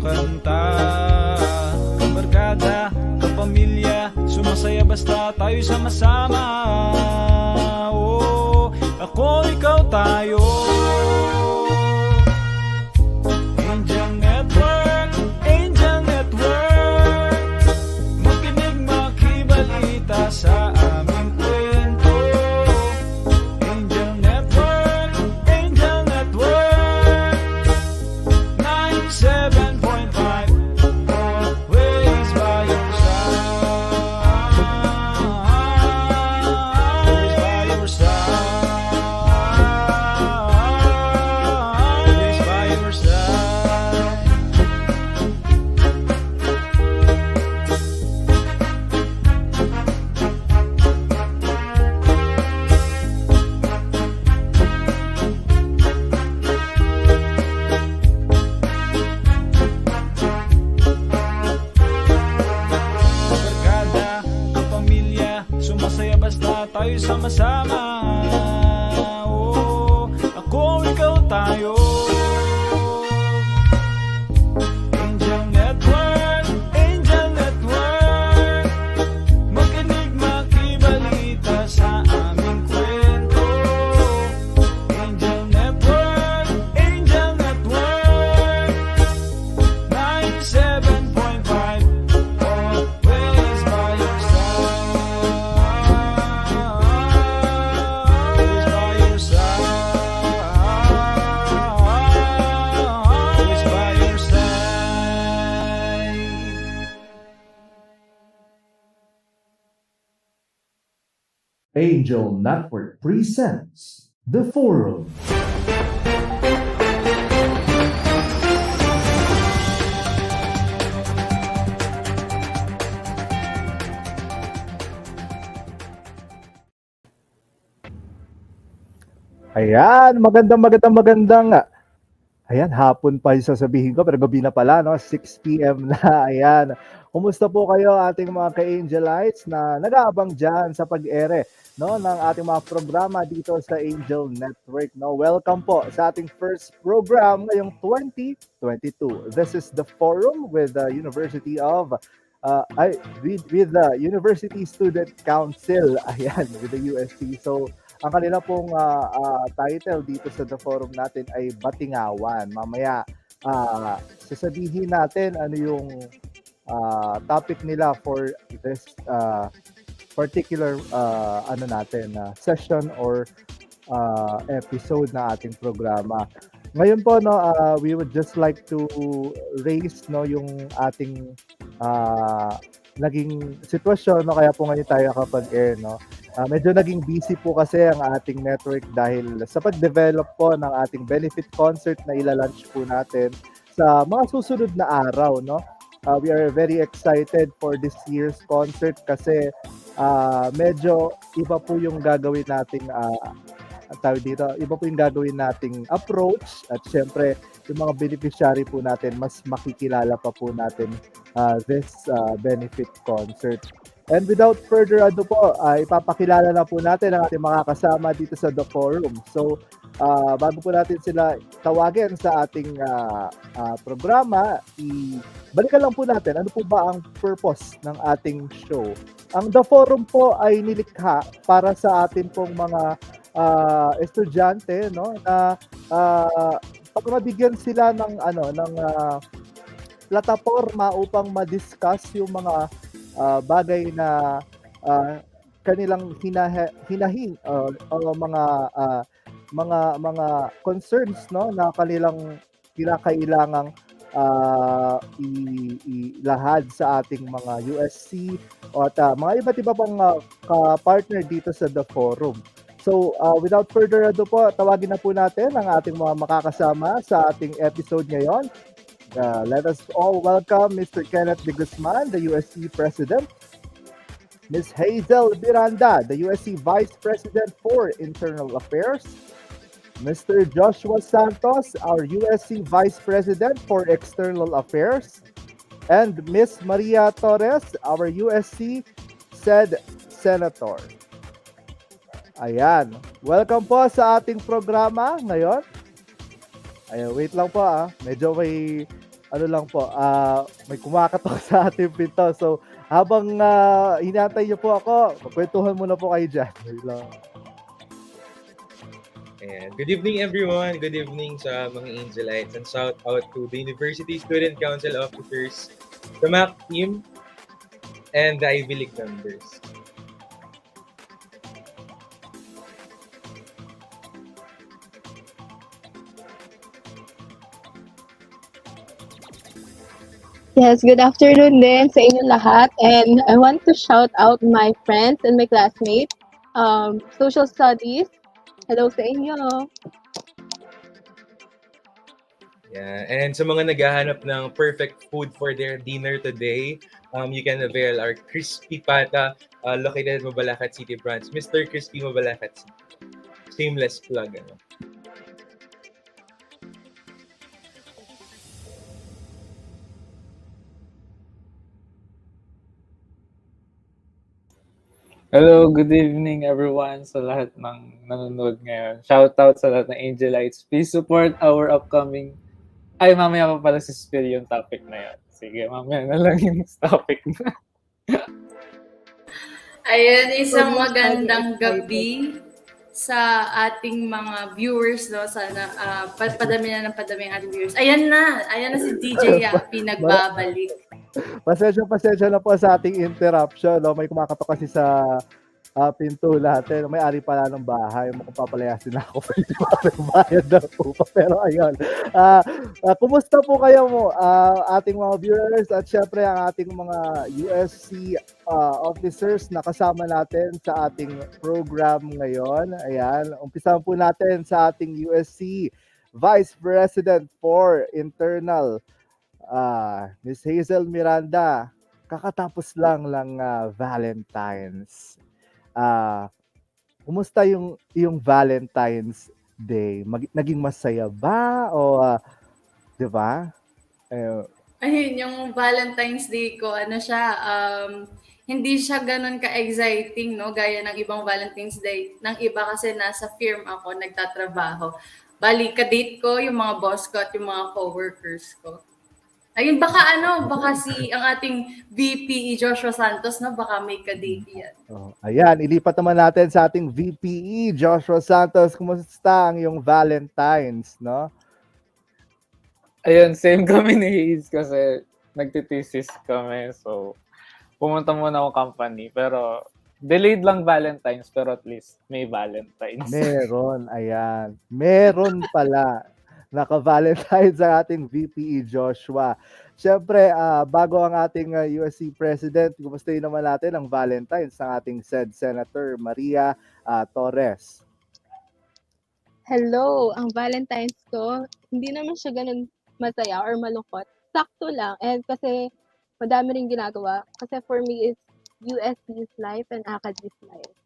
kanta. Kabarkada, kapamilya, sumasaya basta tayo sama-sama. Oh, ako, ikaw, tayo. Angel Network, Angel Network. Makinig, makibalita sa aming kwento. Angel Network, Angel Network. 97.5, always by your side. Always by your side. Always by your side. Barkada, kapamilya, sumasaya basta tayo sama-sama. Oh, ako, ikaw, tayo. Angel Network, Angel Network. Makinig, makibalita sa aming kwento. Angel Network, Angel Network. 97.5, always by your side. Always by your side. Always by your side. Angel Network presents The Forum. Ayan, magandang. Ayan, hapon pa yung sasabihin ko, pero gabi na pala, no? 6 p.m. na, ayan. Kumusta po kayo ating mga ka-Angelites na nag-aabang dyan sa pag-ere, no? Ng ating mga programa dito sa Angel Network, no? Welcome po sa ating first program ngayong 2022. This is The Forum with the University of with the University Student Council, ayan, with the USC. So, ang kanila pong title dito sa The Forum natin ay Batingawan. Mamaya, sasabihin natin ano yung topic nila for this particular session or episode na ating programa. Ngayon po, no, we would just like to raise, no, yung ating naging sitwasyon, no, kaya po ngayon tayo kapag-air, no. Medyo naging busy po kasi ang ating network dahil sa pag-develop po ng ating benefit concert na ilalunch po natin sa mga susunod na araw, no. We are very excited for this year's concert kasi medyo iba po yung gagawin nating iba po yung gagawin nating approach at syempre yung mga beneficiary po natin mas makikilala pa po natin this benefit concert. And without further ado po, ipapakilala na po natin ang ating mga kasama dito sa The Forum. So, bago po natin sila tawagin sa ating programa, balikan lang po natin, ano po ba ang purpose ng ating show? Ang The Forum po ay nilikha para sa atin pong mga estudyante, no, na pag mabigyan sila ng plataforma upang ma-discuss yung mga bagay na kanilang hinahin o mga concerns, no, na kanilang kinakailangang ilahad sa ating mga USC at mga iba't iba pang partner dito sa The Forum. So, without further ado po, tawagin na po natin ang ating mga makakasama sa ating episode ngayon. Let us all welcome Mr. Kenneth De Guzman, the USC President, Ms. Hazel Miranda, the USC Vice President for Internal Affairs, Mr. Joshua Santos, our USC Vice President for External Affairs, and Ms. Maria Torres, our USC SED Senator. Ayan. Welcome po sa ating programa ngayon. Ayan, wait lang po. Medyo may ano lang po, may kumakatok sa ating pinto. So, habang hinihintay niyo po ako, magkwentuhan muna po kayo diyan. Yun lang. And good evening everyone. Good evening sa mga Angelites and shout out to the University Student Council officers, the MAC team, and the Ivy League members. Yes, good afternoon din sa inyo lahat. And I want to shout out my friends and my classmates. Social Studies, hello sa inyo. Yeah, and sa mga naghahanap ng perfect food for their dinner today, you can avail our Crispy Pata located at Mabalacat City branch. Mr. Crispy Mabalacat City. Shameless plug. Ano? Hello, good evening everyone sa lahat ng nanonood ngayon. Shoutout sa lahat ng Angelites. Please support our upcoming... Ay, mamaya pa pala si spill yung topic na yan. Sige, mamaya na lang yung topic na. Ayun, isang magandang gabi sa ating mga viewers, no? Sana padami na ng padami ang ating viewers. Ayan na si DJ Yapi nagbabalik. Pasensya na po sa ating interruption. No? May kumakatok kasi sa pinto natin. May-ari pala ng bahay. Mukhang papalayasin na ako. Pwede ba bayad na po pa. Pero ayun. Kumusta po kayo mo, ating mga viewers at syempre ang ating mga USC officers na kasama natin sa ating program ngayon. Ayan. Umpisahan po natin sa ating USC Vice President for Internal, Miss Hazel Miranda. Kakatapos lang ng Valentine's. Kumusta yung Valentine's Day? Naging masaya ba o 'di ba? Ayun, yung Valentine's Day ko, hindi siya ganun ka-exciting, no? Gaya ng ibang Valentine's Day. Nang iba kasi nasa firm ako, nagtatrabaho. Bali, ka-date ko yung mga boss ko at yung mga coworkers ko. Ayun, baka ang ating VP Joshua Santos, no? Baka may ka-date yan. Ayan, ilipat naman natin sa ating VPE Joshua Santos. Kumusta ang iyong Valentine's, no? Ayun, same kami ni Hayes kasi nagtitesis kami. So, pumunta muna ako company. Pero, delayed lang Valentine's pero at least may Valentine's. Meron, ayan. Meron pala. Naka-Valentine's sa ating VPE Joshua. Siyempre, bago ang ating USC President, kumustahin naman natin ang Valentine's ng ating said Senator Maria Torres. Hello, ang Valentine's ko, hindi naman siya ganun masaya or malungkot. Sakto lang. And kasi madami rin ginagawa. Kasi for me, it's USC's life and Academy's life.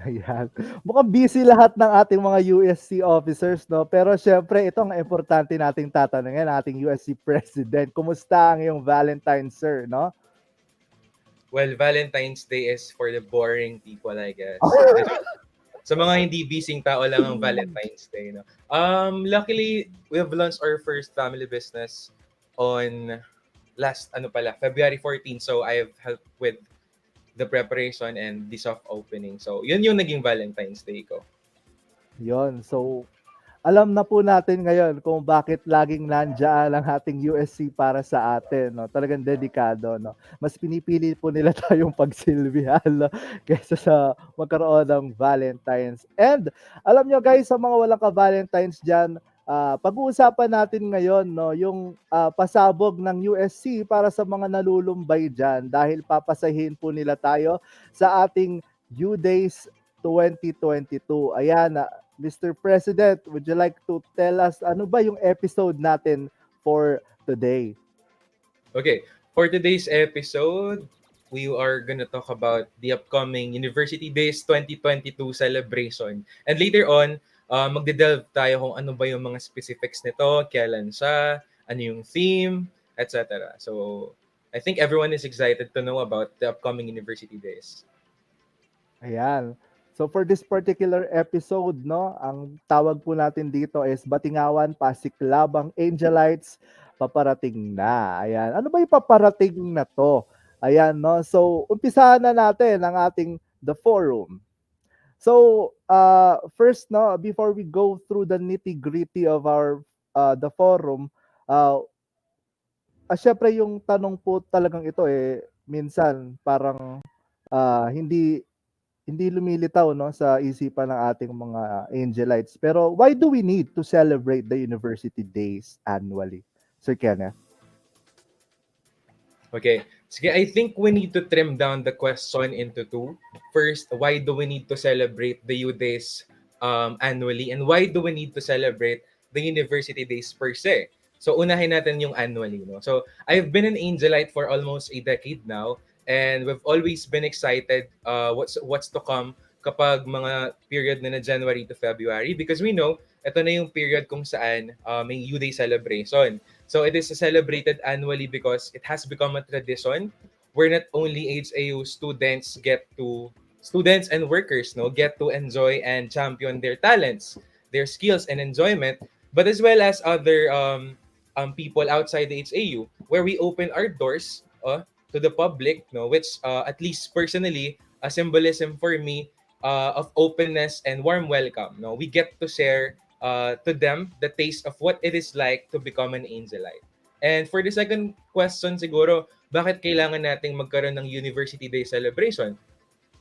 Ayan. Mukhang busy lahat ng ating mga USC officers, no? Pero syempre, ito ang importante nating tatanungin, ating USC President. Kumusta ang iyong Valentine's, sir, no? Well, Valentine's Day is for the boring people, I guess. Sa mga hindi busy tao lang ang Valentine's Day, no? Luckily, we have launched our first family business on February 14. So I have helped with the preparation and the soft opening. So, yun yung naging Valentine's Day ko. Yun. So, alam na po natin ngayon kung bakit laging nandiyan ang ating USC para sa atin, no? Talagang dedikado, no? Mas pinipili po nila tayong pagsilbihan, no? Kaysa sa magkaroon ng Valentine's. And alam nyo guys, sa mga walang ka-Valentine's dyan, pag-uusapan natin ngayon, no, yung pasabog ng USC para sa mga nalulumbay dyan dahil papasahin po nila tayo sa ating U-Days 2022. Ayan, Mr. President, would you like to tell us ano ba yung episode natin for today? Okay, for today's episode, we are gonna talk about the upcoming University Days 2022 celebration. And later on, magde-delve tayo kung ano ba yung mga specifics nito, kailan siya, ano yung theme, etc. So, I think everyone is excited to know about the upcoming University Days. Ayan. So for this particular episode, no, ang tawag po natin dito is Batingawan, Pasiklabang, Angelites, paparating na. Ayan. Ano ba yung paparating na to? Ayan, no. So umpisahan na natin ang ating The Forum. So, first, no, before we go through the nitty-gritty of our The Forum, syempre yung tanong po talagang ito minsan parang hindi lumilitaw, no, sa isipan ng ating mga Angelites. Pero why do we need to celebrate the university days annually, Sir Kenneth? Okay. Sige, I think we need to trim down the question into two. First, why do we need to celebrate the U Days annually? And why do we need to celebrate the university days per se? So, unahin natin yung annually. No? So, I've been an Angelite for almost a decade now. And we've always been excited what's to come kapag mga period na January to February. Because we know, ito na yung period kung saan may U Day celebration. So it is celebrated annually because it has become a tradition where not only HAU students and workers get to enjoy and champion their talents, their skills and enjoyment, but as well as other people outside the HAU where we open our doors to the public, which at least personally a symbolism for me of openness and warm welcome. We get to share to them the taste of what it is like to become an Angelite. And for the second question siguro, bakit kailangan nating magkaroon ng University Day celebration?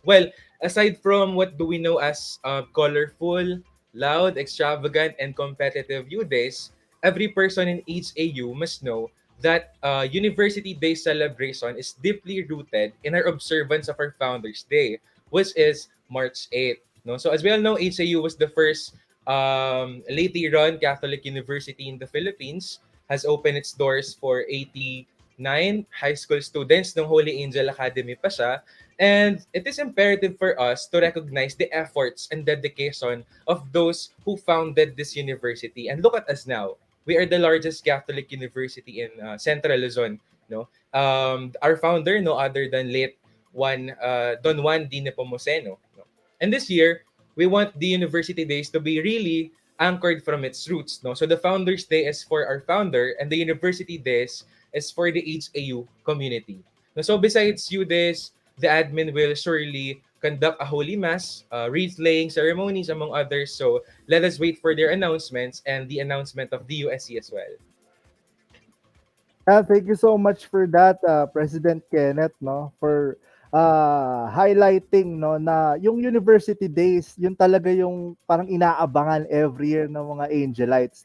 Well, aside from what do we know as colorful, loud, extravagant, and competitive U Days, every person in each AU must know that University Day celebration is deeply rooted in our observance of our Founders Day, which is March 8th. So as we all know, HAU was the first lately run Catholic university in the Philippines, has opened its doors for 89 high school students ng Holy Angel Academy pa siya. And it is imperative for us to recognize the efforts and dedication of those who founded this university. And look at us now. We are the largest Catholic university in Central Luzon. Our founder, no other than late Don Juan D. Nepomuceno. And this year, we want the University Days to be really anchored from its roots. So the Founders Day is for our founder and the University Days is for the HAU community. So besides U Days, the admin will surely conduct a Holy Mass, wreath-laying ceremonies, among others. So let us wait for their announcements and the announcement of the USC as well. Thank you so much for that, President Kenneth, for highlighting na yung university days, yun talaga yung parang inaabangan every year ng mga Angelites.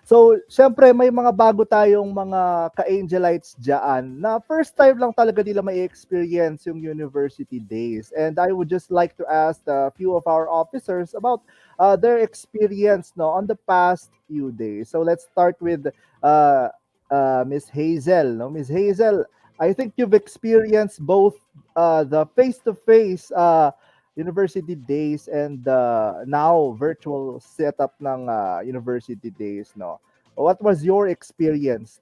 So, syempre may mga bago tayong mga ka-Angelites dyan na first time lang talaga nila may experience yung university days. And I would just like to ask a few of our officers about their experience on the past few days. So, let's start with Miss Hazel. Miss Hazel, I think you've experienced both the face-to-face university days and now virtual setup ng university days. What was your experience?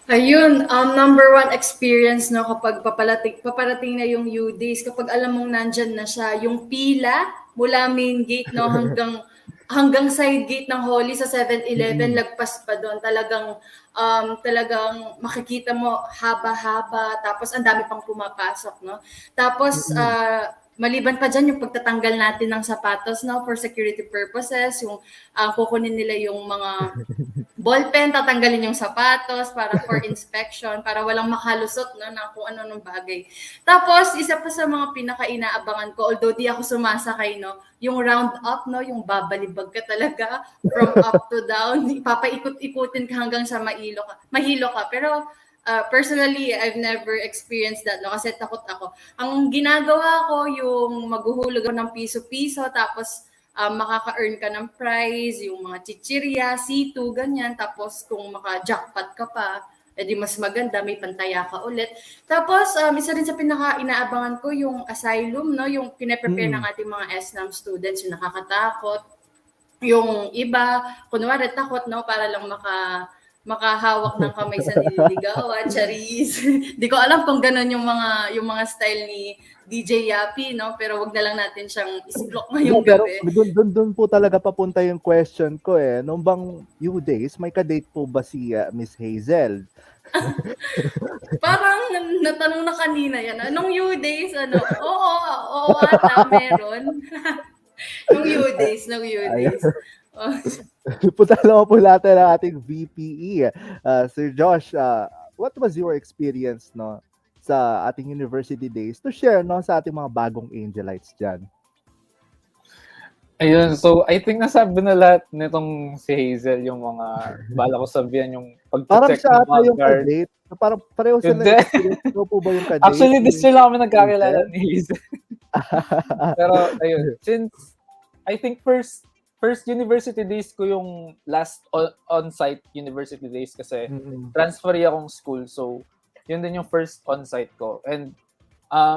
Ayun, number one experience kapag paparating na yung U Days, kapag alam mong nandyan na siya, yung pila mula main gate hanggang side gate ng Holy sa 7-Eleven, lagpas pa doon. Talagang makikita mo haba-haba, tapos ang dami pang pumapasok, Tapos, maliban pa dyan yung pagtatanggal natin ng sapatos, for security purposes, yung kukunin nila yung mga ballpen, tatanggalin yung sapatos para for inspection, para walang makalusot na kung ano ng bagay. Tapos, isa pa sa mga pinaka-inaabangan ko, although di ako sumasakay, yung round up, yung babalibag ka talaga from up to down, papaikot-ikutin ka hanggang sa mahilo ka. Pero personally, I've never experienced that, kasi takot ako. Ang ginagawa ko, yung maghuhulog ako ng piso-piso, tapos makaka-earn ka ng prize, yung mga chichirya, C2, ganyan. Tapos kung maka-jackpot ka pa, edi mas maganda, may pantaya ka ulit. Tapos, isa rin sa pinaka-inaabangan ko, yung asylum, yung pinaprepare ng ating mga SNAM students, yung nakakatakot. Yung iba, kunwari takot, para lang makahawak ng kamay sa nililigawan, charis. Di ko alam kung ganun yung mga style ni DJ Yapi, no? Pero wag na lang natin siyang isblock Hindi, ngayong pero gabi. dun po talaga papunta yung question ko eh. Nung bang U-Days, may ka-date po ba si Miss Hazel? Parang natanong na kanina yan. Anong U-Days? Ano? Oo, ata, meron. Nung U-Days. Oh. Punta naman po natin ang ating VPE. Sir Josh, what was your experience no sa ating university days to share no sa ating mga bagong Angelites dyan? Ayun, so I think nasabi na lahat nitong si Hazel yung mga bala ko sabihan yung Parang pag-check siya ng ata mga yung card. ka-date. Parang pareho sila Hindi. experience. Ikaw po ba yung ka-date? Actually, this year lang kami nagkakilala Hazel? ni Hazel. Pero ayun, since I think first university days ko yung last on-site university days kasi Mm-mm. transfer akong school. So, yun din yung first on-site ko. And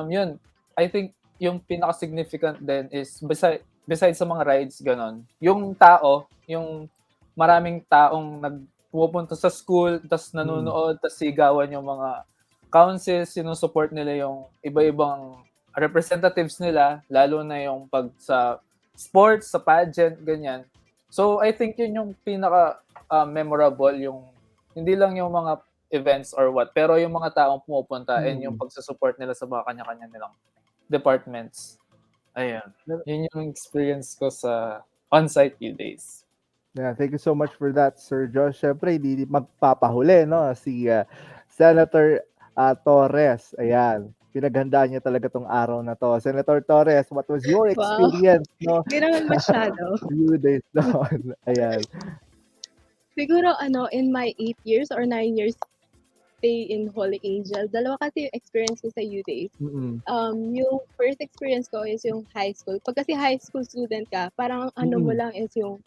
yun, I think yung pinaka-significant din is besides sa mga rides, ganon, yung tao, yung maraming taong nagpupunta sa school, tas nanonood, tas sigawan yung mga councils, sinusupport nila yung iba-ibang representatives nila, lalo na yung pag sa sports, sa pageant, ganyan. So, I think yun yung pinaka memorable, yung hindi lang yung mga events or what, pero yung mga taong pumupunta and yung pagsusupport nila sa mga kanya-kanya nilang departments. Ayun. Yun yung experience ko sa on-site U-Days. Yeah, thank you so much for that, Sir Josh. Siyempre, hindi magpapahuli, no? Si Senator Torres. Ayan. Pinaghandaan niya talaga tong araw na to. Senator Torres, what was your experience, no? Hindi naman masyado. U-Days noon. Ayan. Siguro, in my 8 years or 9 years stay in Holy Angel, dalawa kasi yung experience ko sa U-Days. Mm-mm. Yung first experience ko is yung high school. Pag kasi high school student ka, parang ano mo lang is yung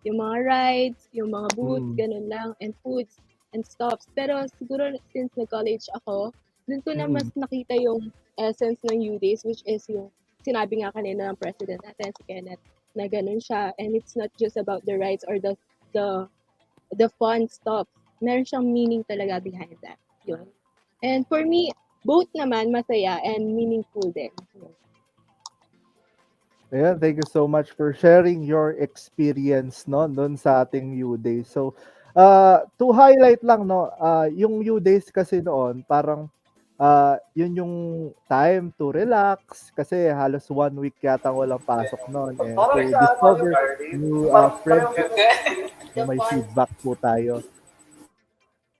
mga rides, yung mga booths, ganun lang, and foods, and stops. Pero siguro since nag-college ako, dun ko na mas nakita yung essence ng U-Days, which is yung sinabi nga kanina ng president natin, si Kenneth, na ganun siya. And it's not just about the rides or the fun stops. Meron siyang meaning talaga behind that. Yun. And for me, both naman masaya and meaningful din. Ayan, thank you so much for sharing your experience no doon sa ating U-Days. So, to highlight lang no, yung U-Days kasi noon parang yun yung time to relax kasi halos 1 week yata walang pasok noon and to discover new friendships. May feedback po tayo.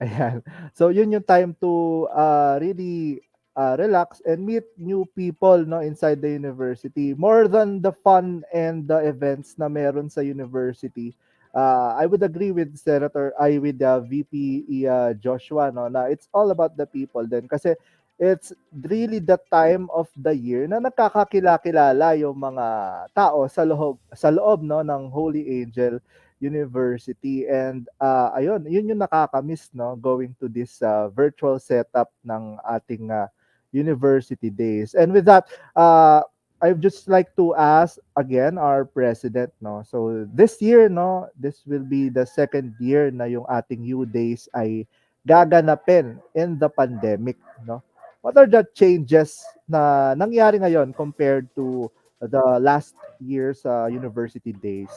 Ayan. So yun yung time to really relax and meet new people no inside the university. More than the fun and the events na meron sa university. I would agree with VP Joshua no na it's all about the people then kasi it's really the time of the year na nakakakilala yung mga tao sa loob no ng Holy Angel University and ayun yun yung nakakamiss no going to this virtual setup ng ating university days. And with that I'd just like to ask again our president no. So this year no, this will be the second year na yung ating U days ay gaganapin in the pandemic no. What are the changes na nangyari ngayon compared to the last year's university days?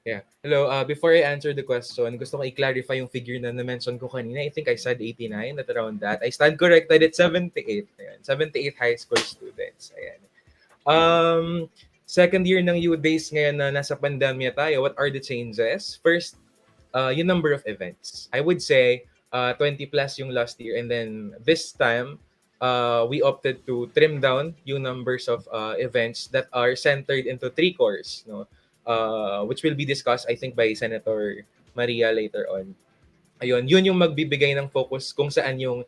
Yeah. Hello, before I answer the question, gusto ko i-clarify yung figure na na-mention ko kanina. I think I said 89, at around that. I stand corrected, it's 78. Ayan. 78 high school students. Ayan. Second year ng U-Days ngayon na nasa pandemya tayo, what are the changes? First, yung number of events. I would say 20 plus yung last year, and then this time, we opted to trim down yung numbers of events that are centered into 3 cores, no? Which will be discussed, I think, by Senator Maria later on. Ayun, yun yung magbibigay ng focus kung saan yung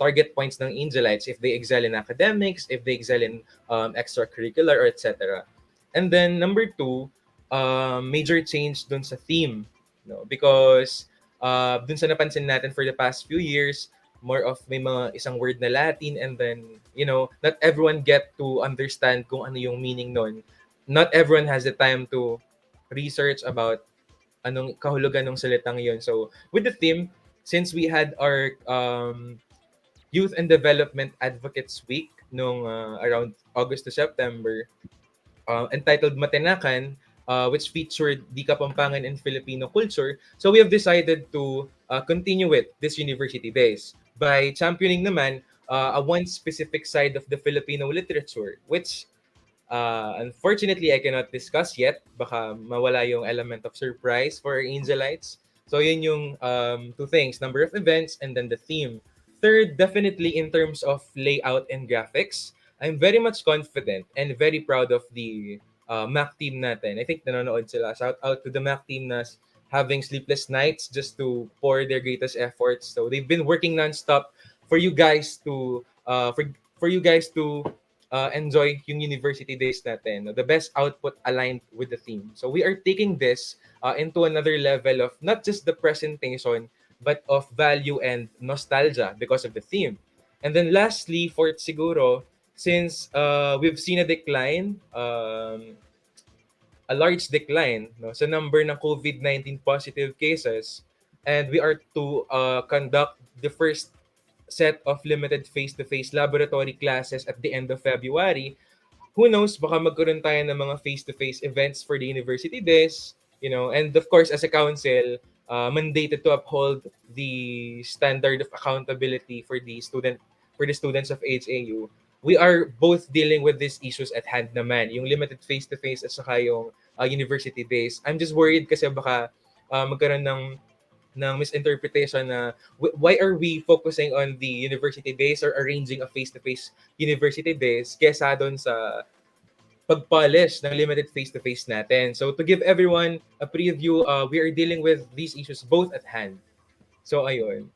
target points ng Angelites, if they excel in academics, if they excel in extracurricular, or etc. And then, number 2, major change dun sa theme. No? Because dun sa napansin natin for the past few years, more of may mga isang word na Latin, and then, not everyone get to understand kung ano yung meaning nun. Not everyone has the time to research about anong kahulugan ng salitang yon. So, with the theme, since we had our Youth and Development Advocates Week nung around August to September, entitled Matinakan, which featured the Kapampangan and Filipino culture. So we have decided to continue with this university days by championing naman a one specific side of the Filipino literature, which unfortunately I cannot discuss yet. Baka mawala yung element of surprise for our Angelites. So yun yung two things, number of events and then the theme. Third, definitely in terms of layout and graphics, I'm very much confident and very proud of the Mac team natin. I think nanonood sila. Shout out to the Mac team na having sleepless nights just to pour their greatest efforts. So they've been working nonstop for you guys to for you guys to enjoy yung university days natin. The best output aligned with the theme. So we are taking this into another level of not just the presentation, but of value and nostalgia because of the theme. And then lastly, fourth siguro, since we've seen a decline, a large decline no, sa number ng COVID-19 positive cases, and we are to conduct the first set of limited face-to-face laboratory classes at the end of February, who knows, baka magkaroon tayo ng mga face-to-face events for the university days, and of course, as a council, mandated to uphold the standard of accountability for the students of HAU. We are both dealing with these issues at hand naman, yung limited face-to-face at saka yung university days. I'm just worried kasi baka magkaroon ng misinterpretation na why are we focusing on the university days or arranging a face-to-face university days kesa doon sa pag-polish ng limited face-to-face natin. So to give everyone a preview, we are dealing with these issues both at hand. So ayun.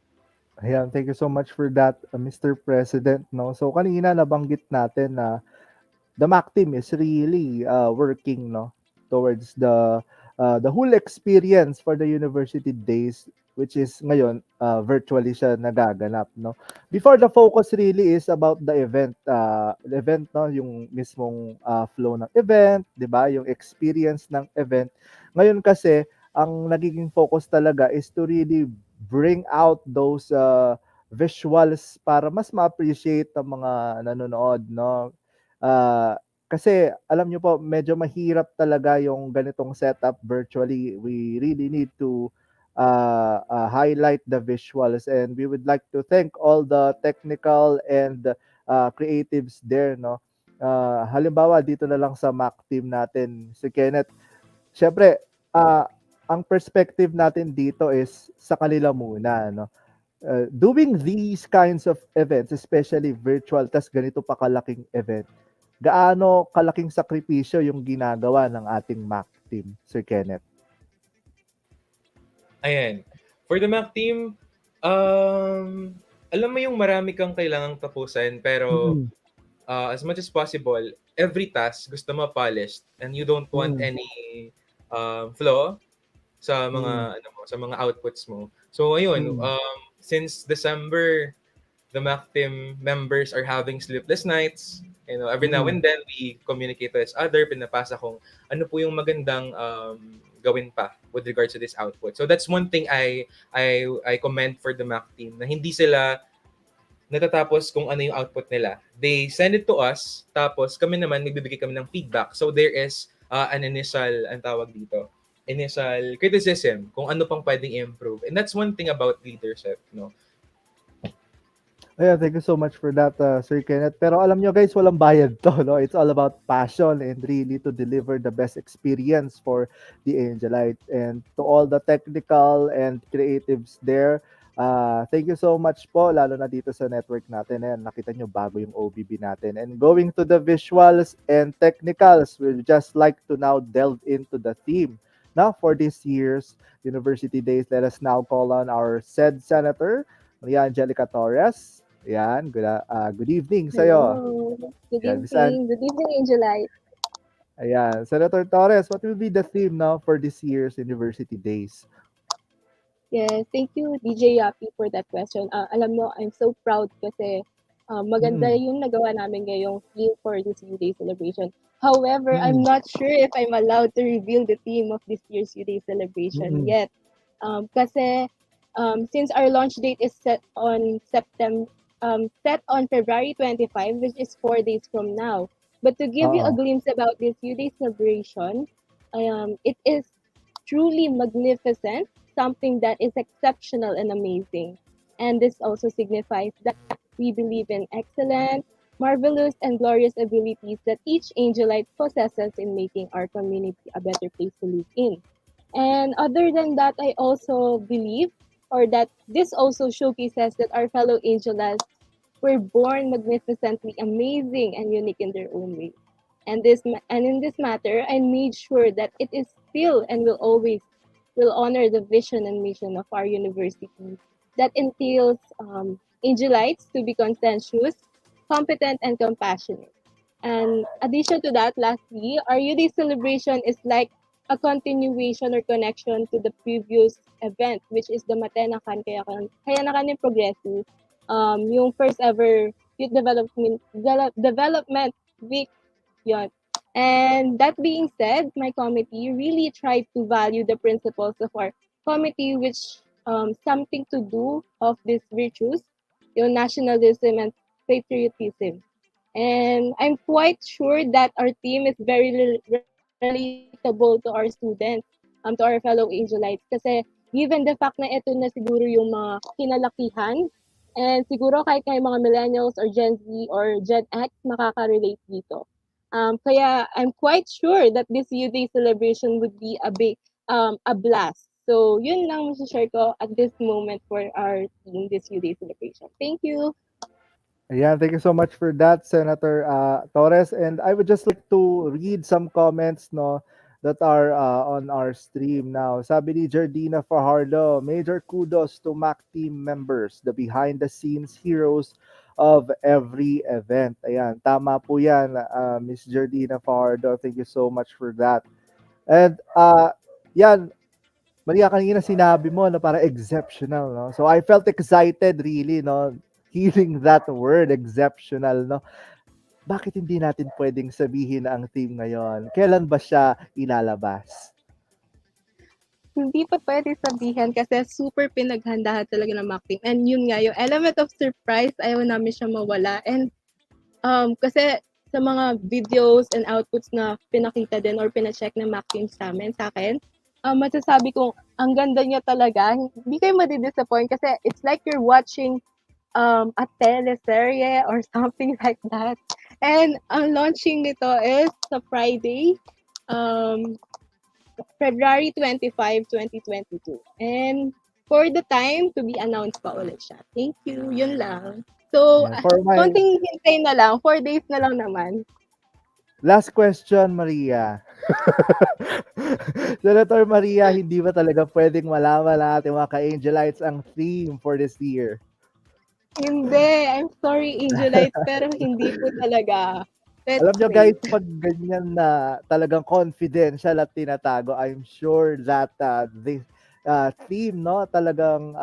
Ayan, thank you so much for that, Mr. President. No? So kanina nabanggit natin na the MAC team is really working towards the whole experience for the university days, which is ngayon virtually siya nagaganap. No? Before, the focus really is about the event. The event, yung mismong flow ng event, di ba? Yung experience ng event. Ngayon kasi, ang nagiging focus talaga is to really bring out those visuals para mas ma-appreciate ng mga nanonood, no? Kasi alam nyo po, medyo mahirap talaga yung ganitong setup virtually. We really need to highlight the visuals, and we would like to thank all the technical and creatives there, no? Halimbawa, dito na lang sa Mac team natin, si Kenneth. Syempre, ang perspective natin dito is sa kanila muna, no? Doing these kinds of events, especially virtual, tas ganito pa kalaking event, gaano kalaking sakripisyo yung ginagawa ng ating Mac team, Sir Kenneth? Ayan. For the Mac team, alam mo yung marami kang kailangang tapusan, pero as much as possible, every task gusto mo polished and you don't want any flaw sa mga sa mga outputs mo. So ayun, since December, the Mac team members are having sleepless nights. Every now and then we communicate to each other, pinapasa kung ano po yung magandang gawin pa with regards to this output. So that's one thing I commend for the Mac team, na hindi sila natatapos kung ano yung output nila. They send it to us, tapos kami naman magbibigay kami ng feedback. So there is an initial, ang tawag dito, initial criticism kung ano pang pwedeng improve. And that's one thing about leadership, no? Ayan, thank you so much for that, Sir Kenneth. Pero alam nyo guys, walang bayad to, no? It's all about passion and really to deliver the best experience for the Angelite. And to all the technical and creatives there, thank you so much po, lalo na dito sa network natin. Ayan, nakita nyo bago yung OBB natin. And going to the visuals and technicals, we'd just like to now delve into the theme. Now, for this year's University Days, let us now call on our said Senator, Maria Angelica Torres. Ayan, good evening sa'yo. Hello. Good Yan, evening. Good evening, Angelite. Ayan, Senator Torres, what will be the theme now for this year's University Days? Yes, thank you, DJ Yapi, for that question. Alam mo, I'm so proud kasi maganda yung nagawa namin ngayong theme for this U-Day celebration. However, I'm not sure if I'm allowed to reveal the theme of this year's U-Day celebration yet. Kasi since our launch date is set on set on February 25, which is 4 days from now. But to give you a Oo. glimpse about this U-Day celebration, it is truly magnificent, something that is exceptional and amazing. And this also signifies that we believe in excellent, marvelous, and glorious abilities that each angelite possesses in making our community a better place to live in. And other than that, I also believe, or that this also showcases that our fellow angelites were born magnificently amazing and unique in their own way. And in this matter, I made sure that it is still and will always will honor the vision and mission of our university that entails angelites to be conscientious, competent, and compassionate. And addition to that, lastly, our UD celebration is like a continuation or connection to the previous event, which is the Matenakan Kayanakan in Progreso, yung first ever youth development week yon. And that being said, my committee really tried to value the principles of our committee, which something to do of these virtues, yung nationalism and patriotism. And I'm quite sure that our team is very relatable to our students, to our fellow Angelites. Kasi given the fact na ito na siguro yung mga kinalakihan, and siguro kahit kayo mga millennials or Gen Z or Gen X, makaka-relate dito. Kaya I'm quite sure that this Youth Day celebration would be a blast. So yun lang share ko at this moment for our team, this Youth Day celebration. Thank you. Ayan, thank you so much for that, Senator Torres. And I would just like to read some comments, no, that are on our stream now. Sabi ni Jardina Fajardo, major kudos to MAC team members, the behind-the-scenes heroes of every event. Ayan, tama po yan, Miss Jardina Fajardo. Thank you so much for that. And yan, Maria, kanina sinabi mo na para exceptional, no? So I felt excited really, no? Hearing that word, exceptional, no? Bakit hindi natin pwedeng sabihin ang theme ngayon? Kailan ba siya ilalabas? Hindi pa pwede sabihin kasi super pinaghandahan talaga ng MAC team. And yun nga, yung element of surprise, ayaw namin siya mawala. And kasi sa mga videos and outputs na pinakita din or pina-check ng MAC team sa amin, sa akin, masasabi kong ang ganda niya talaga. Hindi kayo madi-disappoint kasi it's like you're watching a teleserye or something like that. And ang launching nito is sa Friday, February 25, 2022. And for the time, to be announced pa ulit siya. Thank you. Yun lang. So, Yeah, for my konting hintay na lang. 4 days na lang naman. last question, Maria. Senator Maria, hindi ba talaga pwedeng malaman natin mga ka-Angelites ang theme for this year? Hindi. I'm sorry, Angelites, pero hindi po talaga. Let's Alam nyo wait. guys, pag ganyan na talagang confidential at tinatago, I'm sure that the theme, no, talagang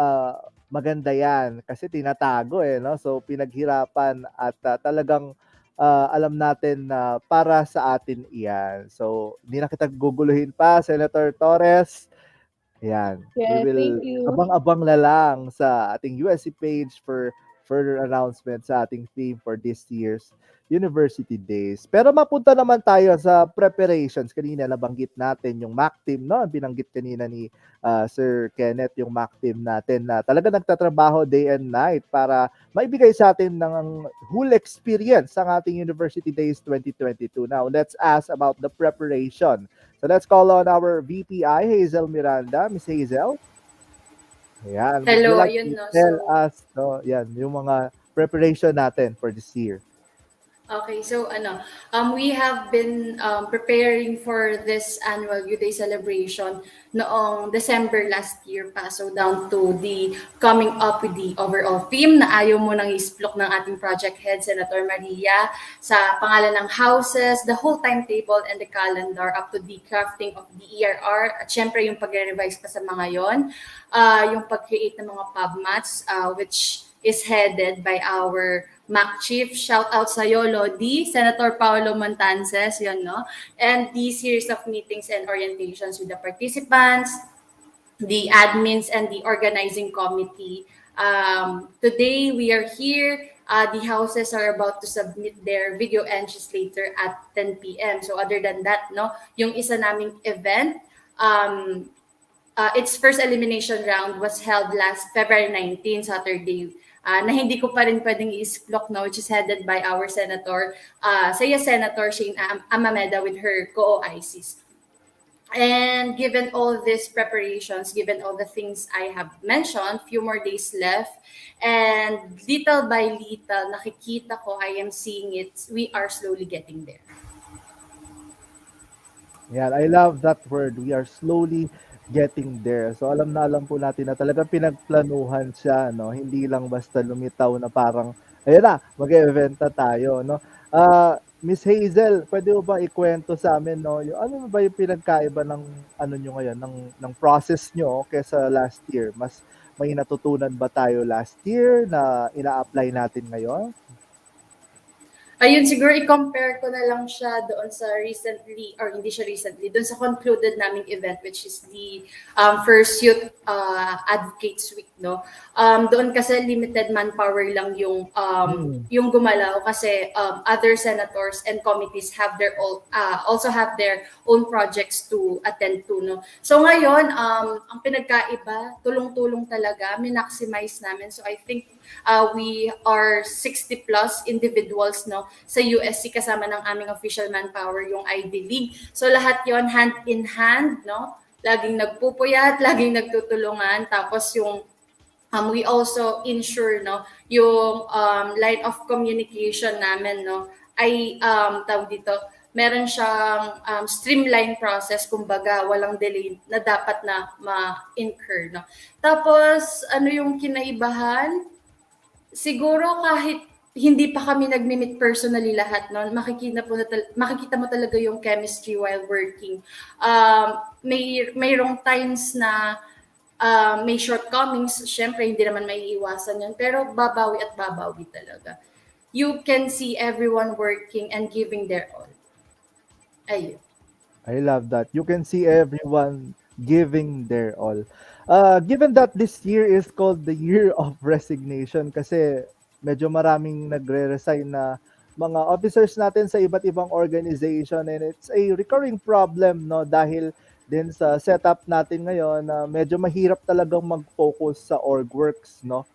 maganda yan kasi tinatago no? So pinaghirapan at talagang alam natin na para sa atin iyan. So hindi na kita guguluhin pa, Senator Torres. Yan. We Yes, will thank you. abang-abang na lang sa ating USC page for further announcements sa ating theme for this year's University Days. Pero mapunta naman tayo sa preparations. Kanina nabanggit natin yung MAC team, no? Binanggit kanina ni Sir Kenneth yung MAC team natin na talaga nagtatrabaho day and night para maibigay sa atin ng whole experience ang ating University Days 2022. Now, let's ask about the preparation. So let's call on our VPI, Hazel Miranda. Miss Hazel. Ayan. Would you Hello, like ayun to no. tell So, us, no, yan, yung mga preparation natin for this year? okay, so we have been preparing for this annual Youth Day celebration noong December last year pa. So down to the coming up with the overall theme na ayaw mo nang isplok ng ating project head, Senator Maria, sa pangalan ng houses, the whole timetable and the calendar up to the crafting of the ERR. At syempre yung pagre-revise pa sa mga yon, yung pag-create ng mga PubMats, which is headed by our MAC Chief. Shout out sa Lodi, Senator Paolo Montances, yun, no? And the series of meetings and orientations with the participants, the admins, and the organizing committee Today we are here. The houses are about to submit their video entries later at 10 p.m. So other than that, no, yung isa naming event, its first elimination round was held last February 19, Saturday, na hindi ko pa rin pwedeng i-isklok, no, which is headed by our Senator, Senator Shane Amameda with her co-ICs. And given all these preparations, given all the things I have mentioned, few more days left, and little by little, nakikita ko, I am seeing it, we are slowly getting there. Yan, I love that word. We are slowly getting there. So alam na alam po natin na talagang pinagplanuhan siya, no? Hindi lang basta lumitaw na parang, ayun na, mag-event na tayo, no? Miss Hazel, pwede mo ba ikwento sa amin, no? Yung, ano ba yung pinagkaiba ng ano nyo ngayon, ng process nyo kaysa last year? Mas may natutunan ba tayo last year na ina-apply natin ngayon? Ayun, siguro i-compare ko na lang siya doon sa recently, or hindi siya recently, doon sa concluded naming event, which is the first Youth Advocates Week, no? Doon kasi limited manpower lang yung gumalaw kasi other senators and committees have their also have their own projects to attend to, no? So ngayon, ang pinagkaiba, tulong-tulong talaga, minmaximize namin. So I think we are 60 plus individuals, no, sa USC kasama ng aming official manpower, yung Ivy League. So lahat yon hand in hand, no, laging nagpupuyat, laging nagtutulungan. Tapos yung we also ensure, no, yung line of communication namin, no, ay tawag dito, meron siyang streamline process, kumbaga walang delay na dapat na ma-incur, no. Tapos ano yung kinaibahan? Siguro kahit hindi pa kami nagmi-meet personally lahat, no, makikita mo talaga yung chemistry while working. Mayroong times na may shortcomings, syempre hindi naman maiiwasan yun, pero babawi at babawi talaga. You can see everyone working and giving their all. Ayun. I love that. You can see everyone giving their all. Given that this year is called the year of resignation kasi medyo maraming nagre-resign na mga officers natin sa iba't ibang organization, and it's a recurring problem, no, dahil din sa setup natin ngayon na medyo mahirap talagang mag-focus sa org works, no.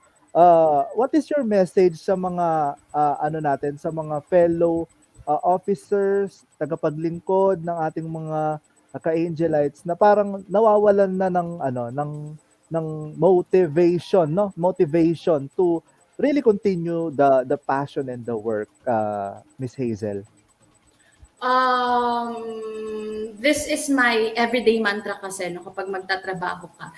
What is your message sa mga ano natin, sa mga fellow officers, tagapaglingkod ng ating mga ka-Angelites na parang nawawalan na ng ano, ng motivation, no? Motivation to really continue the passion and the work, Miss Hazel? This is my everyday mantra kasi, no, kapag magtatrabaho ka.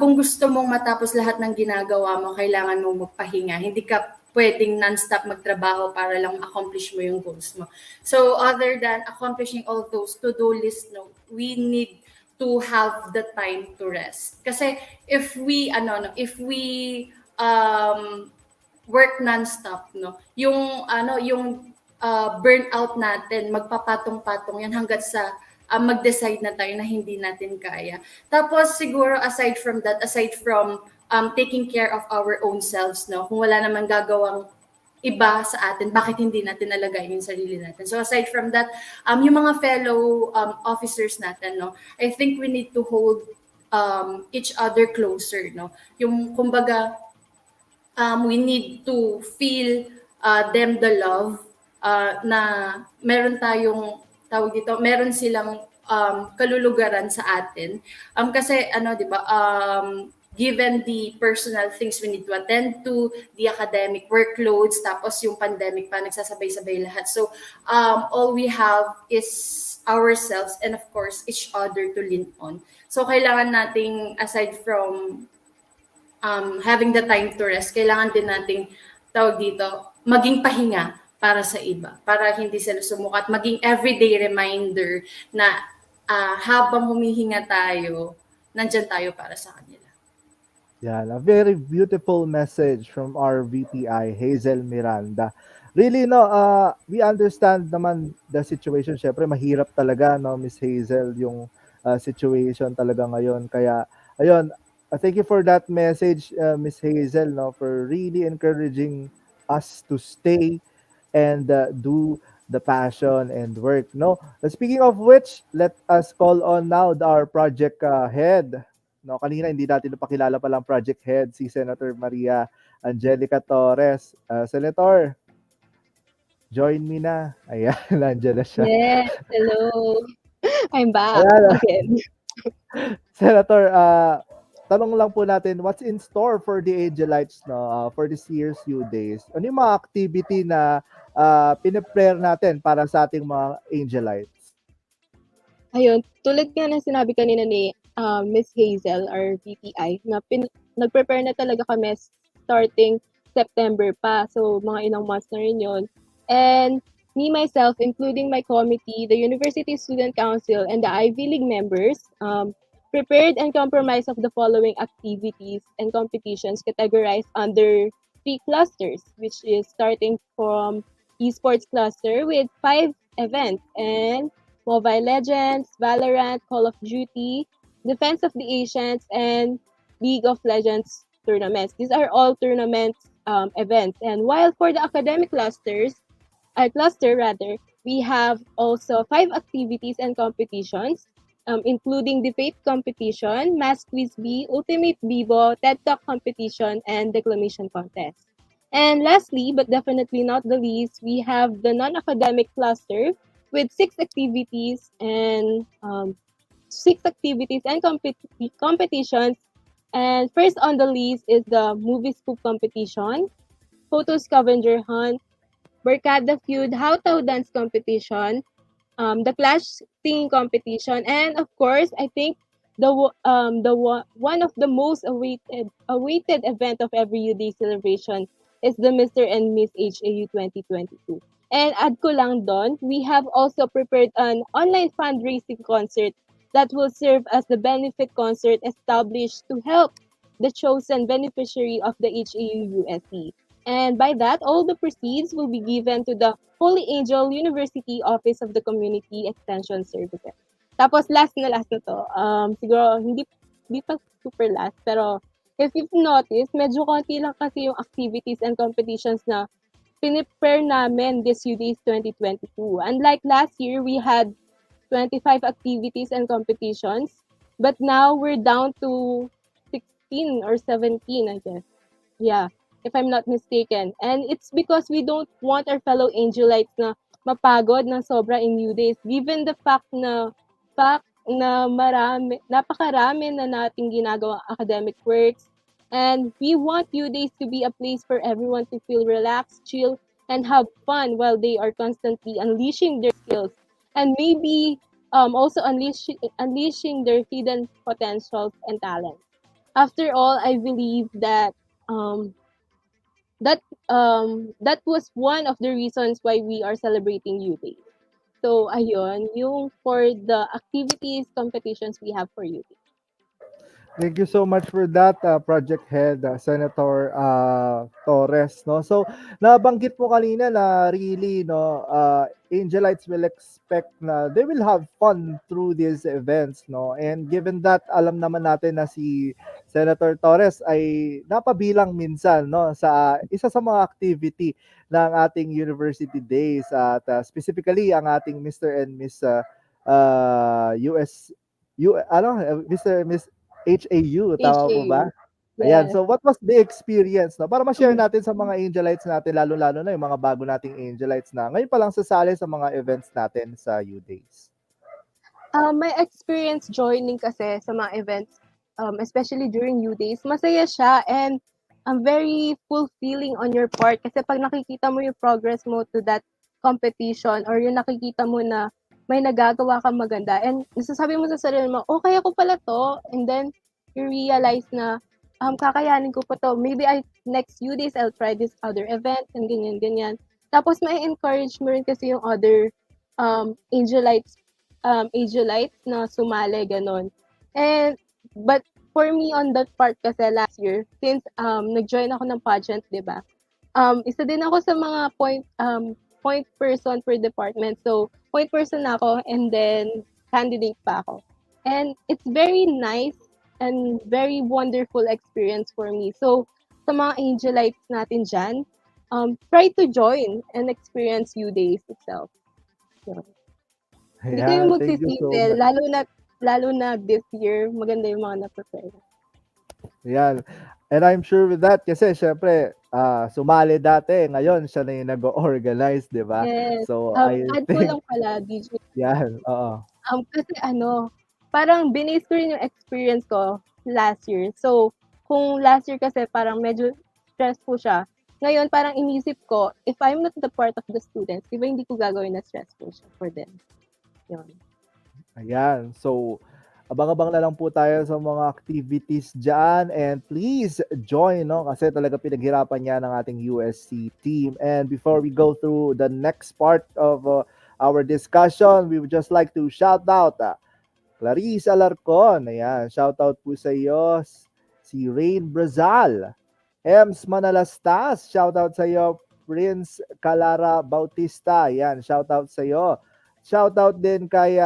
Kung gusto mong matapos lahat ng ginagawa mo, kailangan mong magpahinga. Hindi ka pwedeng non-stop magtrabaho para lang accomplish mo yung goals mo. So other than accomplishing all those to-do list, no, we need to have the time to rest. Kasi if we work non-stop, no, yung burnout natin, magpapatong-patong yan hanggat sa mag-decide na tayo na hindi natin kaya. Tapos siguro aside from taking care of our own selves, no, kung wala naman gagawang iba sa atin, bakit hindi natin nalagay yung sarili natin? So aside from that, yung mga fellow officers natin, no, I think we need to hold each other closer, no. Yung kumbaga, we need to feel them the love na meron tayong tawag dito, meron silang kalulugaran sa atin. Kasi ano, 'di ba? Given the personal things we need to attend to, the academic workloads, tapos yung pandemic pa, nagsasabay-sabay lahat. So, all we have is ourselves and of course, each other to lean on. So, kailangan nating, aside from having the time to rest, kailangan din nating, tawag dito, maging pahinga para sa iba, para hindi sila sumukat, maging everyday reminder na habang humihinga tayo, nandyan tayo para sa kanila. Yeah, a very beautiful message from our VPI, Hazel Miranda. Really, no, we understand naman the situation. Syempre, mahirap talaga, no, Miss Hazel, yung situation talaga ngayon. Kaya, ayun, Thank you for that message, Miss Hazel, no, for really encouraging us to stay and do the passion and work. No, speaking of which, let us call on now our project head. No, kanina hindi natin napakilala palang project head si Senator Maria Angelica Torres. Senator, join me na. Ayan, nandiyan na siya. Yes, hello. I'm back Ayan, again. Senator, tanong lang po natin, what's in store for the Angelites, no, for this year's U Days? Ano yung mga activity na pinaprepare natin para sa ating mga Angelites? Ayun, tulad nga ng sinabi kanina ni Miss Hazel, our VPI, na nag-prepare na talaga kami starting September pa. So, mga ilang months na rin yun. And me, myself, including my committee, the University Student Council, and the Ivy League members, prepared and compromised of the following activities and competitions categorized under 3 clusters, which is starting from esports cluster with 5 events, and Mobile Legends, Valorant, Call of Duty, Defense of the Ancients, and League of Legends tournaments. These are all tournament events. And while for the academic cluster rather, we have also 5 activities and competitions, including debate competition, mass quiz bee, ultimate bibo, TED Talk competition, and declamation contest. And lastly, but definitely not the least, we have the non-academic cluster with 6 activities and competitions. And first on the list is the movie scoop competition, photo scavenger hunt, Barkada feud, how-to dance competition, the clash singing competition, and of course, I think one of the most awaited event of every UD celebration is the Mr. and Miss HAU 2022. And add ko lang doon, we have also prepared an online fundraising concert that will serve as the benefit concert established to help the chosen beneficiary of the HAU USC. And by that, all the proceeds will be given to the Holy Angel University Office of the Community Extension Services. Tapos last na to, siguro hindi pa super last, pero if you've noticed, medyo konti lang kasi yung activities and competitions na pinipare namin this UDAys 2022. Unlike last year, we had 25 activities and competitions, but now we're down to 16 or 17, I guess. Yeah, if I'm not mistaken. And it's because we don't want our fellow Angelites na mapagod ng sobra in UDays, given the fact na napakarami na nating ginagawa academic works. And we want UDays to be a place for everyone to feel relaxed, chill, and have fun while they are constantly unleashing their skills and maybe also unleashing their hidden potentials and talents. After all, I believe that that was one of the reasons why we are celebrating Youth Day. So, ayun, yung for the activities, competitions we have for Youth Day. Thank you so much for that, Project Head, Senator Torres. No, so nabanggit mo kanina na really, no, Angelites will expect na they will have fun through these events, no. And given that, alam naman natin na si Senator Torres ay napabilang minsan, no, sa isa sa mga activity ng ating university days at specifically ang ating Mr. and Miss Mr. and Miss HAU, tama po ba? Ayan, Yes. so what was the experience, no? Para ma-share natin sa mga Angelites natin, lalo-lalo na yung mga bago nating Angelites na ngayon pa lang sasali sa mga events natin sa U-Days. My experience joining kasi sa mga events, especially during U-Days, masaya siya and very fulfilling on your part kasi pag nakikita mo yung progress mo to that competition or yung nakikita mo na may nagagawa kang maganda and nasasabi mo sa sarili mo, okay ako pala to, and then you realize na kakayanin ko pa to. Maybe next few days I'll try this other event and ganyan. Tapos may encourage mo rin kasi yung other Angelites na sumali, ganon. But for me on that part kasi last year, since nag-join ako ng pageant, di ba? Isa din ako sa mga point person per department. So, point person ako and then candidate pa ako. And it's very nice and very wonderful experience for me. So, sa mga Angelites natin dyan, try to join and experience U Days itself. Yun. Hindi kayo Ayan, thank you so magsisisi, much. lalo na this year, maganda yung mga na-prepare. Ayan. And I'm sure with that, kasi syempre, sumali dati, ngayon siya na yung nag-organize, di ba? Yes. So, I Add ko think, lang pala, DJ. yan, oo. Kasi parang binase ko rin yung experience ko last year. So, kung last year kasi parang medyo stressful siya, ngayon parang inisip ko, if I'm not the part of the students, di ba hindi ko gagawin na stressful siya for them. Yun. Ayan. So, abang-abang na lang po tayo sa mga activities dyan. And please join, no? Kasi talaga pinaghirapan niya ng ating USC team. And before we go through the next part of our discussion, we would just like to shout out Clarice Alarcon. Ayan. Shout out po sa iyo. Si Rain Brazal. Ems Manalastas. Shout out sa iyo. Prince Calara Bautista. Ayan. Shout out sa iyo. Shout out din kay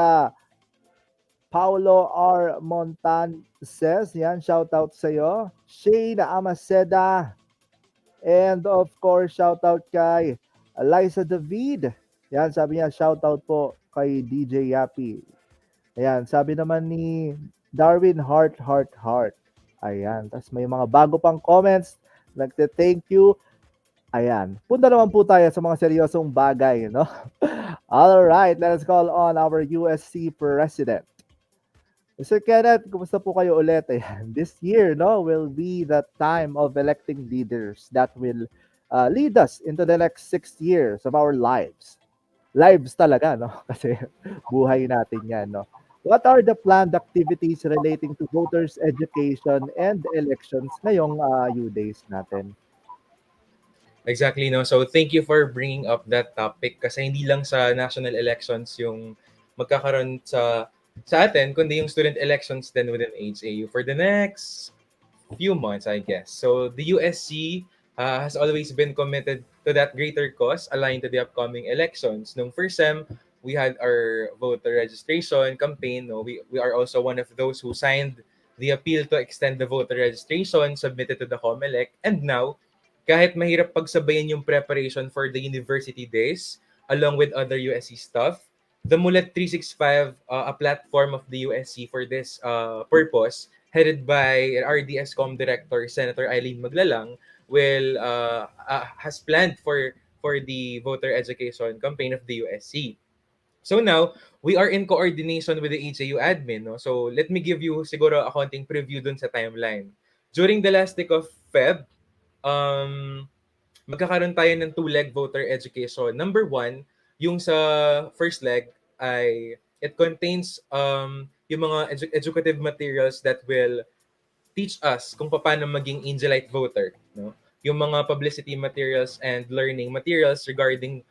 Paulo R. Montances, yan, shout out sa iyo. Shane Amaceda, and of course, shout out kay Eliza David. Yan, sabi niya, shout out po kay DJ Yappy. Ayan, sabi naman ni Darwin Heart. Ayan, tapos may mga bago pang comments. Nagte-thank you. Ayan, punta naman po tayo sa mga seryosong bagay, no? All right, let us call on our USC president. Mr. Kenneth, kumusta po kayo ulit? Ayan, this year, no, will be the time of electing leaders that will lead us into the next 6 years of our lives. Lives talaga, no? Kasi buhay natin yan, no? What are the planned activities relating to voters' education and elections ngayong U-Days natin? Exactly, no? So thank you for bringing up that topic kasi hindi lang sa national elections yung magkakaroon sa atin, kundi yung student elections din within HAU for the next few months, I guess. So the USC has always been committed to that greater cause aligned to the upcoming elections. Nung first sem, we had our voter registration campaign. No? We are also one of those who signed the appeal to extend the voter registration submitted to the COMELEC. And now, kahit mahirap pagsabayin yung preparation for the university days along with other USC stuff, the Mulat 365, a platform of the USC for this purpose, headed by RDSCOM Director Senator Eileen Maglalang, has planned for the voter education campaign of the USC. So now, we are in coordination with the HAU admin. No? So let me give you siguro a konting preview dun sa timeline. During the last week of Feb, magkakaroon tayo ng 2-leg voter education. Number 1, yung sa first leg ay it contains yung mga educative materials that will teach us kung paano maging Angelite voter, no? Yung mga publicity materials and learning materials regarding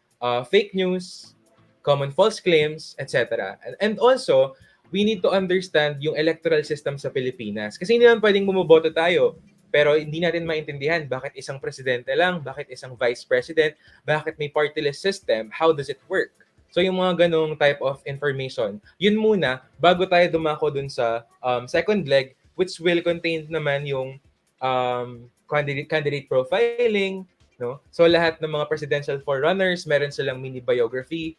fake news, common false claims, etc. And also, we need to understand yung electoral system sa Pilipinas. Kasi hindi naman pwedeng bumoboto tayo pero hindi natin maintindihan bakit isang presidente lang, bakit isang vice president, bakit may party list system, how does it work? So yung mga ganong type of information, yun muna bago tayo dumako dun sa second leg, which will contain naman yung candidate profiling, no? So lahat ng mga presidential forerunners, meron silang mini biography,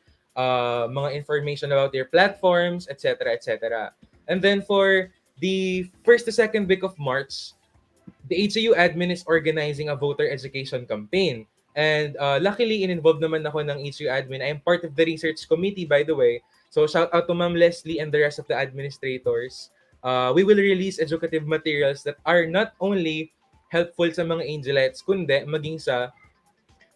mga information about their platforms, etc., etc. And then for the first to second week of March, the HAU admin is organizing a voter education campaign. And luckily, in-involved naman ako ng HAU admin. I am part of the research committee, by the way. So shout out to Ma'am Leslie and the rest of the administrators. We will release educative materials that are not only helpful sa mga Angelites, kundi maging sa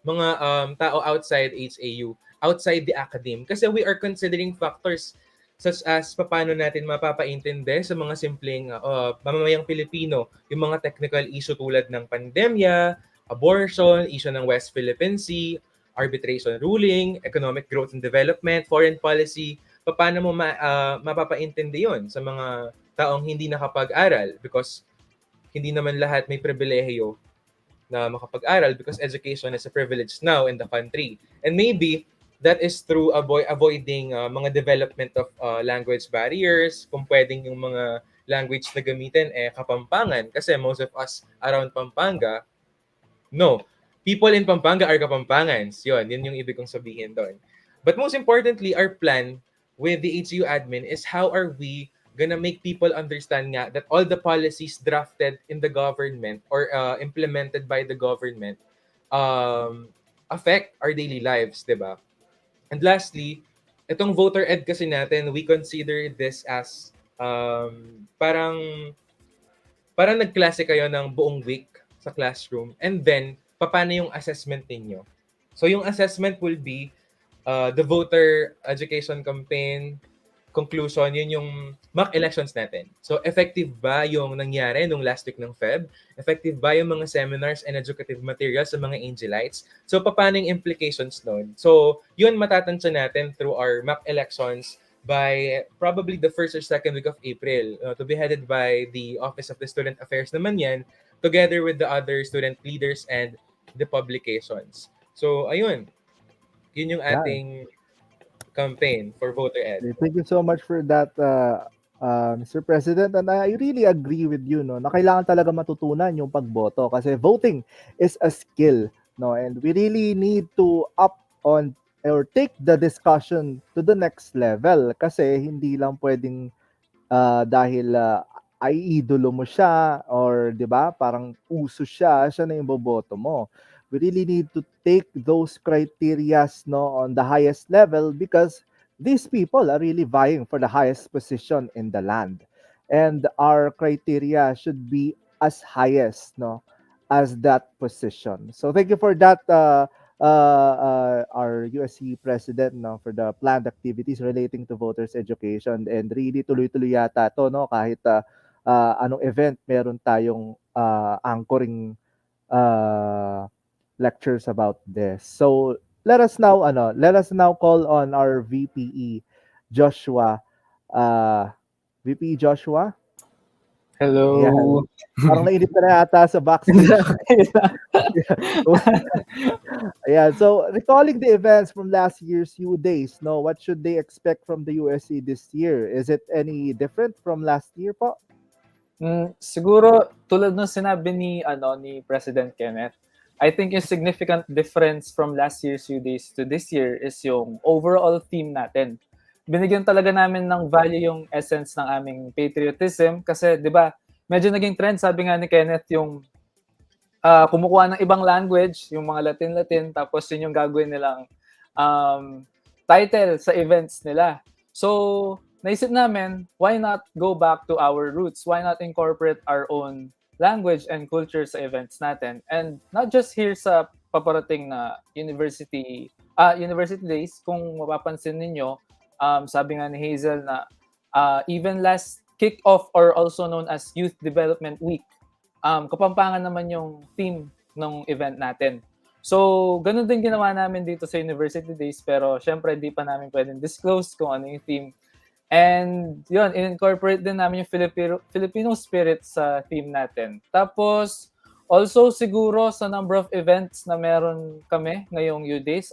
mga tao outside HAU, outside the academe. Kasi we are considering factors such as paano natin mapapaintindi sa mga simpleng mamamayang Pilipino yung mga technical issue tulad ng pandemya, abortion, issue ng West Philippine Sea, arbitration ruling, economic growth and development, foreign policy, paano mo mapapaintindi yun sa mga taong hindi nakapag-aral because hindi naman lahat may pribilehiyo na makapag-aral because education is a privilege now in the country. And maybe that is through avoiding mga development of language barriers, kung pwedeng yung mga language na gamitin Kapampangan kasi most of us around Pampanga, no. People in Pampanga are Kapampangans. Yun yung ibig kong sabihin doon. But most importantly, our plan with the HCU admin is how are we gonna make people understand nga that all the policies drafted in the government or implemented by the government affect our daily lives, di ba? And lastly, itong voter ed kasi natin, we consider this as parang nagklase kayo ng buong week sa classroom and then paano yung assessment ninyo. So yung assessment will be the voter education campaign conclusion, yun yung mock elections natin. So effective ba yung nangyari nung last week ng Feb? Effective ba yung mga seminars and educative materials sa mga Angelites? So paano yung implications nun? So yun matatansya natin through our mock elections by probably the first or second week of April, to be headed by the Office of the Student Affairs naman yan, together with the other student leaders and the publications. So ayun, yun yung ating campaign for voter ed. Thank you so much for that, Mr. President. And I really agree with you, no, na kailangan talaga matutunan yung pagboto kasi voting is a skill, no, and we really need to up on or take the discussion to the next level kasi hindi lang pwedeng dahil ay idolo mo siya or 'di ba parang uso siya na yung boboto mo. We really need to take those criterias, no, on the highest level because these people are really vying for the highest position in the land, and our criteria should be as highest, no, as that position. So thank you for that, our USC president, no, for the planned activities relating to voters education, and really tuloy-tuloy yata to, no, kahit anong event meron tayong anchoring lectures about this. So let us now call on our VPE Joshua. VPE Joshua? Hello. Yan. Parang nainip ka na yata sa backstage. Ayan. So recalling the events from last year's U Days, no, what should they expect from the USC this year? Is it any different from last year po? Siguro tulad ng sinabi ni President Kenneth, I think yung significant difference from last year's U Days to this year is yung overall theme natin. Binigyan talaga namin ng value yung essence ng aming patriotism kasi 'di ba, medyo naging trend sabi nga ni Kenneth yung kumukuha ng ibang language, yung mga Latin tapos yun yung gagawin nilang title sa events nila. So, naisip namin, why not go back to our roots? Why not incorporate our own language and culture sa events natin? And not just here sa paparating na university days, kung mapapansin ninyo, sabi nga ni Hazel na even last kick-off or also known as Youth Development Week, Kapampangan naman yung theme ng event natin. So, ganun din ginawa namin dito sa University Days, pero syempre di pa namin pwedeng disclose kung ano yung theme. And yun, in-incorporate din namin yung Filipino spirit sa theme natin. Tapos, also siguro sa number of events na meron kami ngayong U-Days,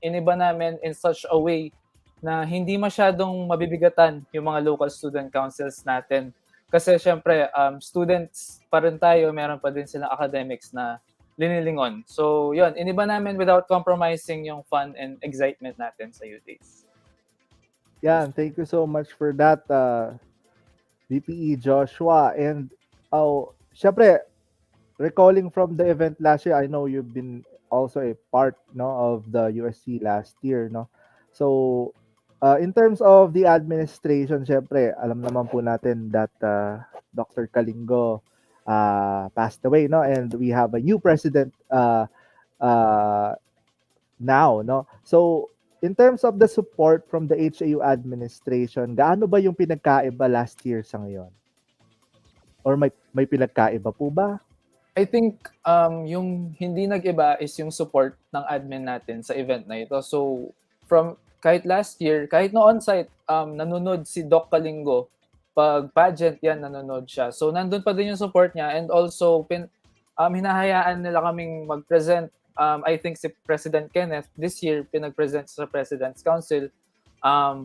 iniba namin in such a way na hindi masyadong mabibigatan yung mga local student councils natin. Kasi syempre, students pa rin tayo, meron pa din silang academics na linilingon. So yun, iniba namin without compromising yung fun and excitement natin sa U-Days. Yeah, thank you so much for that, VPE Joshua. And syempre, recalling from the event last year, I know you've been also a part, no, of the USC last year, no. So in terms of the administration, syempre, alam naman po natin that Dr. Kalingo passed away, no, and we have a new president now, no. So in terms of the support from the HAU administration, gaano ba yung pinagkaiba last year sa ngayon? Or may pinagkaiba po ba? I think yung hindi nag-iba is yung support ng admin natin sa event na ito. So from kahit last year, kahit no on-site, nanonood si Doc Kalingo. Pag pageant yan, nanonood siya. So nandun pa din yung support niya, and also hinahayaan nila kaming mag-present. I think si President Kenneth this year pinag-present sa President's Council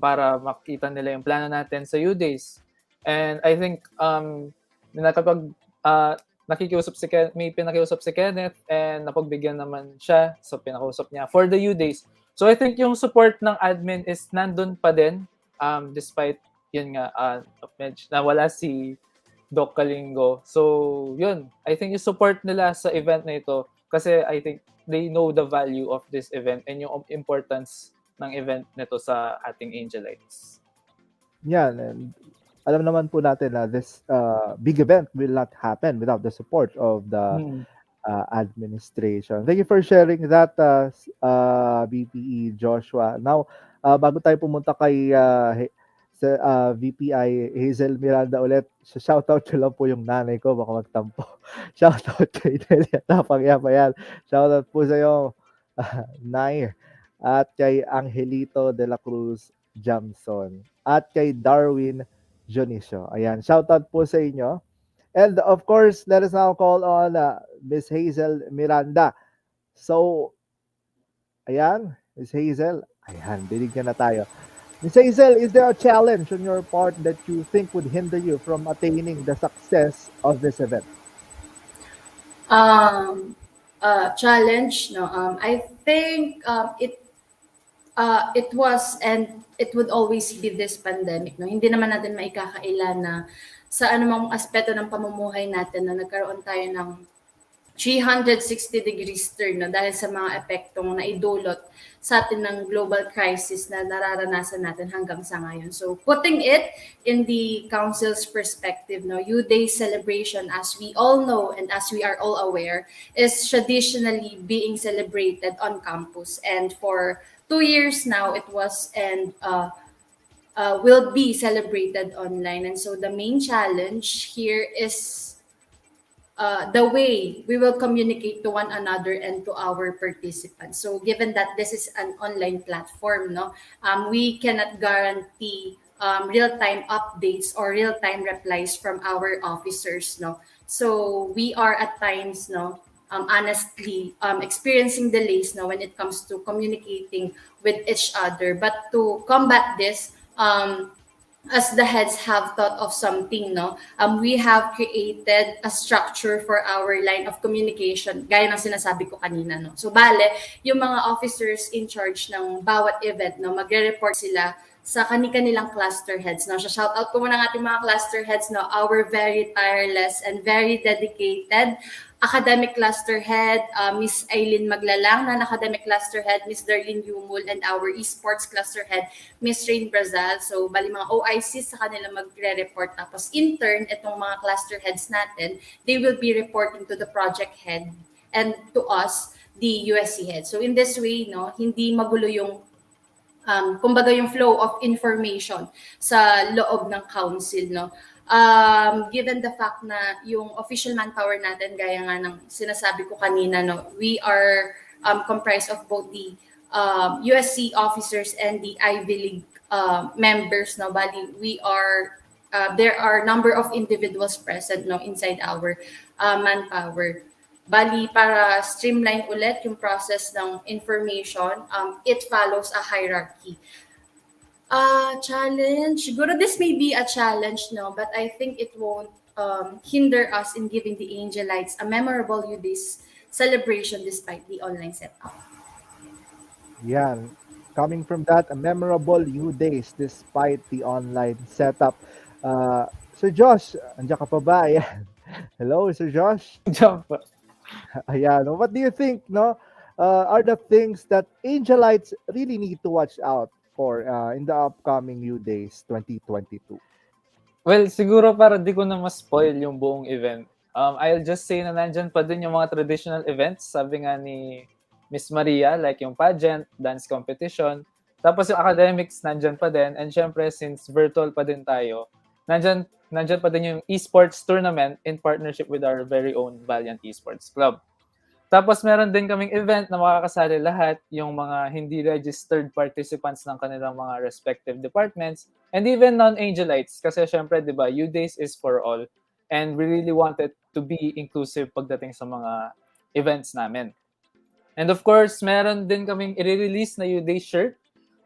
para makita nila yung plano natin sa U-Days. And I think nakapag nakikiusap si may pinakiusap si Kenneth and napagbigyan naman siya. So pinakausap niya for the U days. So I think yung support ng admin is nandun pa din despite yun nga nawala si Doc Kalingo. So yun, I think yung support nila sa event na ito kasi I think they know the value of this event and yung importance ng event nito sa ating Angelites. Yan, and alam naman po natin na this big event will not happen without the support of the administration. Thank you for sharing that, VPE Joshua. Now, bago tayo pumunta kay VPI Hazel Miranda ulit, shoutout ko lang po yung nanay ko, baka magtampo. Shoutout kay Delia Tapang-Yapayan. Shoutout po sa iyo, Nay. At kay Angelito de la Cruz Jamson. At kay Darwin Jonicio. Ayan, shoutout po sa inyo. And of course, let us now call on Miss Hazel Miranda. So, ayan, Miss Hazel. Ayan, binigyan na tayo. Miss Hazel, is there a challenge on your part that you think would hinder you from attaining the success of this event? Challenge, no. I think it was and it would always be this pandemic, no. Hindi naman natin maikakaila na sa anumang aspeto ng pamumuhay natin na nagkaroon tayo ng 360 degrees turn, no, dahil sa mga epektong naidulot sa atin ng global crisis na nararanasan natin hanggang sa ngayon. So putting it in the council's perspective, no, U-Day celebration, as we all know and as we are all aware, is traditionally being celebrated on campus. And for 2 years now, it was and will be celebrated online. And so the main challenge here is the way we will communicate to one another and to our participants. So given that this is an online platform, no, we cannot guarantee real-time updates or real-time replies from our officers, no. So we are at times, no, honestly experiencing delays, no, when it comes to communicating with each other. But to combat this, as the heads have thought of something, no, we have created a structure for our line of communication, gaya ng sinasabi ko kanina, no. So bale, yung mga officers in charge ng bawat event, no, magre-report sila sa kanilang cluster heads, no. So shout out ko muna ng ating mga cluster heads, no, our very tireless and very dedicated academic cluster head, Miss Aileen Maglalang, non-academic cluster head, Miss Darlene Yumul, and our esports cluster head, Miss Rain Brazal. So, bali mga OICs sa kanila magre-report. Tapos, in turn, itong mga cluster heads natin, they will be reporting to the project head and to us, the USC head. So, in this way, no, hindi magulo yung kumbaga yung flow of information sa loob ng council, no. Given the fact na yung official manpower natin, gaya nga ng sinasabi ko kanina, no, we are comprised of both the USC officers and the Ivy League members, no. Bali, we are there are number of individuals present, no, inside our manpower. Bali, para streamline ulit yung process ng information, it follows a hierarchy. Challenge. Siguro this may be a challenge, no, but I think it won't hinder us in giving the Angelites a memorable U-Days celebration despite the online setup. Yan. Coming from that, a memorable U-Days despite the online setup. Sir Josh, andiyan ka pa ba? Ayan. Hello, Sir Josh. Jump. Ayan. What do you think, no, are the things that Angelites really need to watch out for in the upcoming U-Days 2022? Well, siguro para di ko na ma-spoil yung buong event, I'll just say na nandyan pa din yung mga traditional events, sabi nga ni Miss Maria, like yung pageant, dance competition, tapos yung academics nandyan pa din, and syempre since virtual pa din tayo, nandyan pa din yung esports tournament in partnership with our very own Valiant Esports Club. Tapos meron din kaming event na makakasali lahat yung mga hindi registered participants ng kanilang mga respective departments and even non-Angelites kasi syempre, di ba, U-Days is for all and we really wanted to be inclusive pagdating sa mga events namin. And of course, meron din kaming i-release na U-Days shirt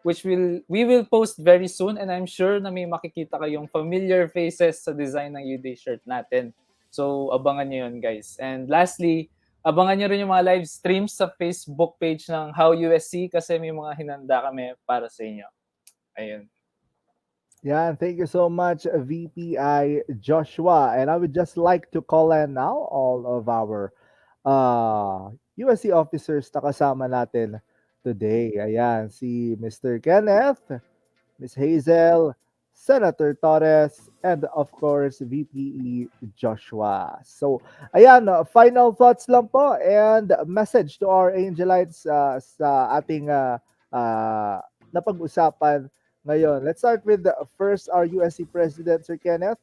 which we will post very soon, and I'm sure na may makikita kayong familiar faces sa design ng UD shirt natin. So abangan nyo yun, guys. And lastly, abangan nyo rin yung mga live streams sa Facebook page ng How USC kasi may mga hinanda kami para sa inyo. Ayun. Yeah, thank you so much, VPI Joshua. And I would just like to call in now all of our USC officers na kasama natin today. Ayan, si Mr. Kenneth, Miss Hazel, Senator Torres, and of course, VPE Joshua. So, ayan, final thoughts lang po and message to our Angelites sa ating napag-usapan ngayon. Let's start with first our USC President, Sir Kenneth.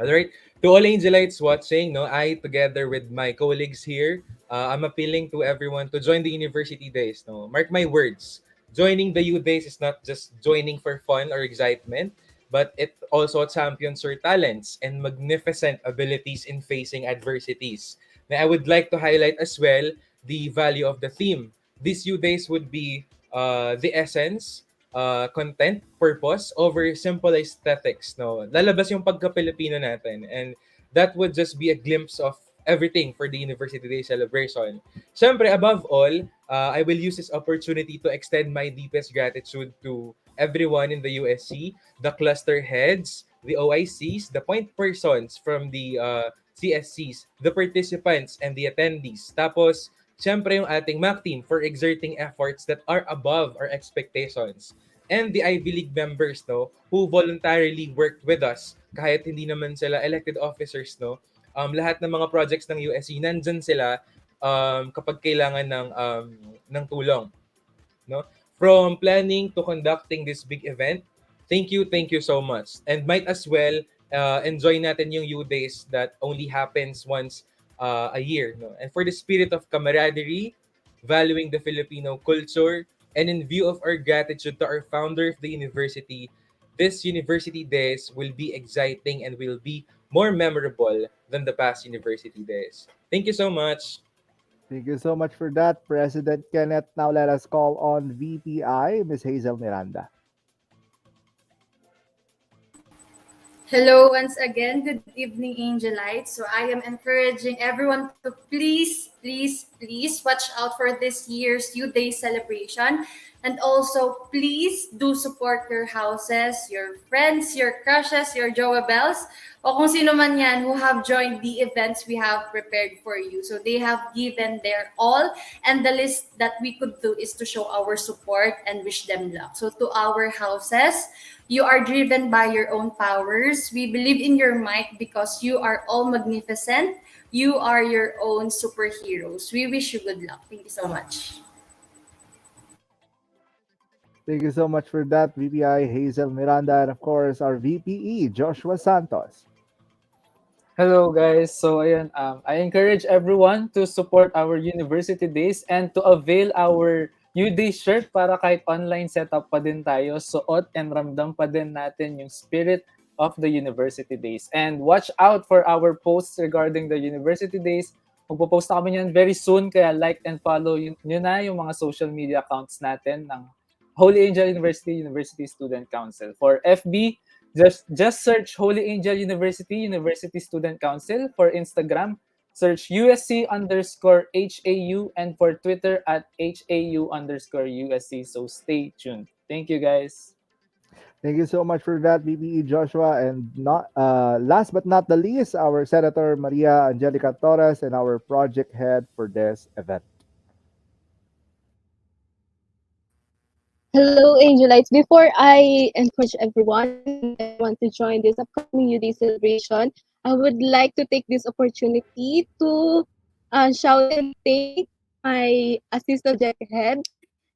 All right. To all Angelites watching, no, I together with my colleagues here, I'm appealing to everyone to join the University Days. No, mark my words. Joining the U Days is not just joining for fun or excitement, but it also champions your talents and magnificent abilities in facing adversities. Now, I would like to highlight as well the value of the theme. These U Days would be the essence, content, purpose over simple aesthetics. No, lalabas yung pagka-Pilipino natin, and that would just be a glimpse of everything for the University Day celebration. Siyempre, above all, I will use this opportunity to extend my deepest gratitude to everyone in the USC, the cluster heads, the OICs, the point persons from the CSCs, the participants, and the attendees. Tapos, siyempre yung ating MAC team for exerting efforts that are above our expectations. And the Ivy League members, no, who voluntarily worked with us kahit hindi naman sila elected officers, no. Lahat ng mga projects ng USC, nandyan sila kapag kailangan ng tulong, no. From planning to conducting this big event, thank you so much. And might as well enjoy natin yung U Days that only happens once a year, no. And for the spirit of camaraderie, valuing the Filipino culture, and in view of our gratitude to our founder of the university, this University Days will be exciting and will be more memorable than the past University Days. Thank you so much. Thank you so much for that, President Kenneth. Now let us call on VPI, Miss Hazel Miranda. Hello once again. Good evening, Angelites. So I am encouraging everyone to please watch out for this year's U Day celebration. And also, please do support your houses, your friends, your crushes, your Joa Bells, o kung sino man yan who have joined the events we have prepared for you. So they have given their all, and the least that we could do is to show our support and wish them luck. So to our houses, you are driven by your own powers. We believe in your might because you are all magnificent. You are your own superheroes. We wish you good luck. Thank you so much. Thank you so much for that, VPI Hazel Miranda, and of course our VPE Joshua Santos. Hello guys. So ayan, I encourage everyone to support our University Days and to avail our UD shirt para kahit online setup pa din tayo, suot and ramdam pa din natin yung spirit of the University Days. And watch out for our posts regarding the University Days. Magpo-post na kami yan very soon, kaya like and follow nyo na yung mga social media accounts natin ng Holy Angel University, University Student Council. For FB, just search Holy Angel University, University Student Council. For Instagram, search USC_HAU, and for Twitter at HAU_USC. So stay tuned. Thank you guys. Thank you so much for that, VPE Joshua. And not last but not the least, our Senator Maria Angelica Torres and our project head for this event. Hello, Angelites. Before I encourage everyone who want to join this upcoming UD celebration, I would like to take this opportunity to shout and thank my assistant project head,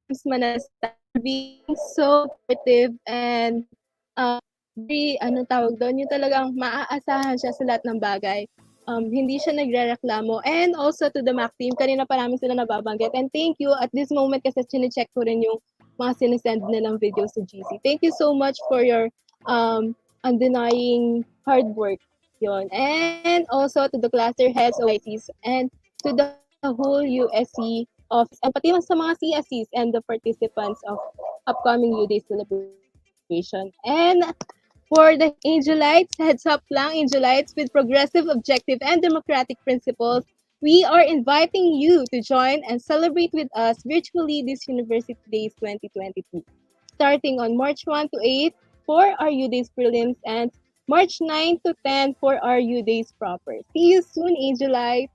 Ms. Manasta, being so supportive and very, anong tawag doon, yung talagang maaasahan siya sa lahat ng bagay. Hindi siya nagrereklamo. And also to the MAC team, kanina parami sila nababanggit. And thank you at this moment kasi chinecheck ko rin yung mga sinesend nilang videos sa GC. Thank you so much for your undenying hard work. Yon. And also to the cluster heads, OICs, and to the whole USC office, and pati sa mga CSCs and the participants of upcoming U-Day celebration. And for the Angelites, heads up lang, Angelites with progressive, objective, and democratic principles, we are inviting you to join and celebrate with us virtually this University Days 2022, starting on March 1 to 8 for our U-Days prelims and March 9 to 10 for our U-Days proper. See you soon, Angelites!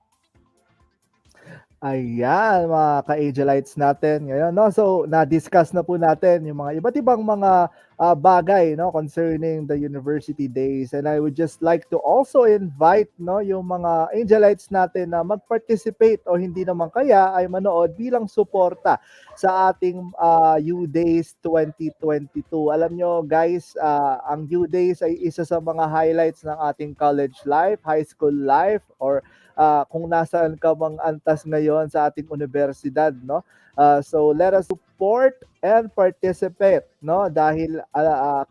Ayan, mga ka-Angelites natin ngayon, no? So, na-discuss na po natin yung mga iba't ibang mga bagay, no, concerning the university days. And I would just like to also invite, no, yung mga Angelites natin na mag-participate o hindi naman kaya ay manood bilang suporta sa ating U-Days 2022. Alam nyo, guys, ang U-Days ay isa sa mga highlights ng ating college life, high school life, or kung nasaan ka mang antas ngayon sa ating universidad, no? So let us support and participate, no? Dahil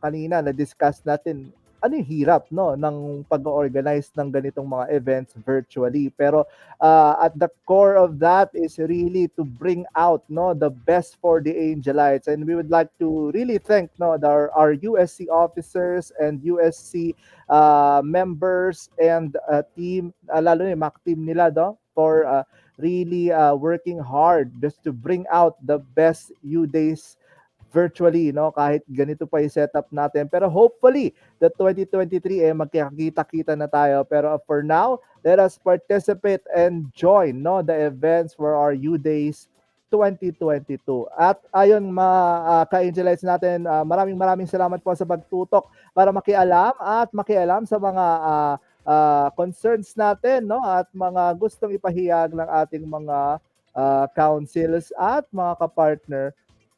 kanina na-discuss natin ano yung hirap, no, ng pag-organize ng ganitong mga events virtually. Pero at the core of that is really to bring out, no, the best for the Angelites. And we would like to really thank, no, our USC officers and USC members and team, lalo na yung MAC team nila, no, for really working hard just to bring out the best U-Days virtually, no, kahit ganito pa yung setup natin. Pero hopefully, the 2023 magkakita-kita na tayo. Pero for now, let us participate and join, no, the events for our U-Days 2022. At ayon mga ka-Angelites natin, maraming salamat po sa pagtutok para makialam sa mga concerns natin, no, at mga gustong ipahayag ng ating mga councils at mga kapartner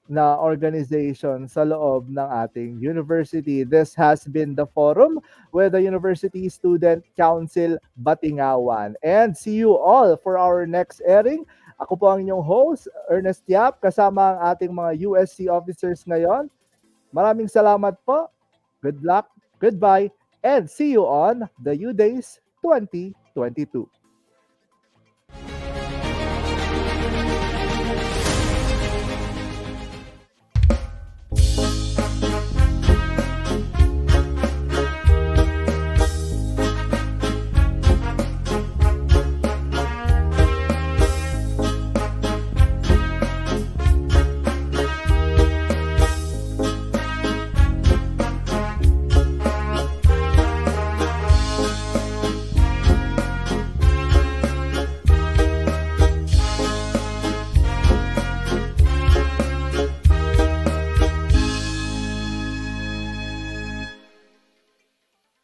na organization sa loob ng ating university. This has been the forum with the University Student Council Batingawan. And see you all for our next airing. Ako po ang inyong host, Ernest Yap, kasama ang ating mga USC officers ngayon. Maraming salamat po. Good luck, goodbye, and see you on the U-Days 2022.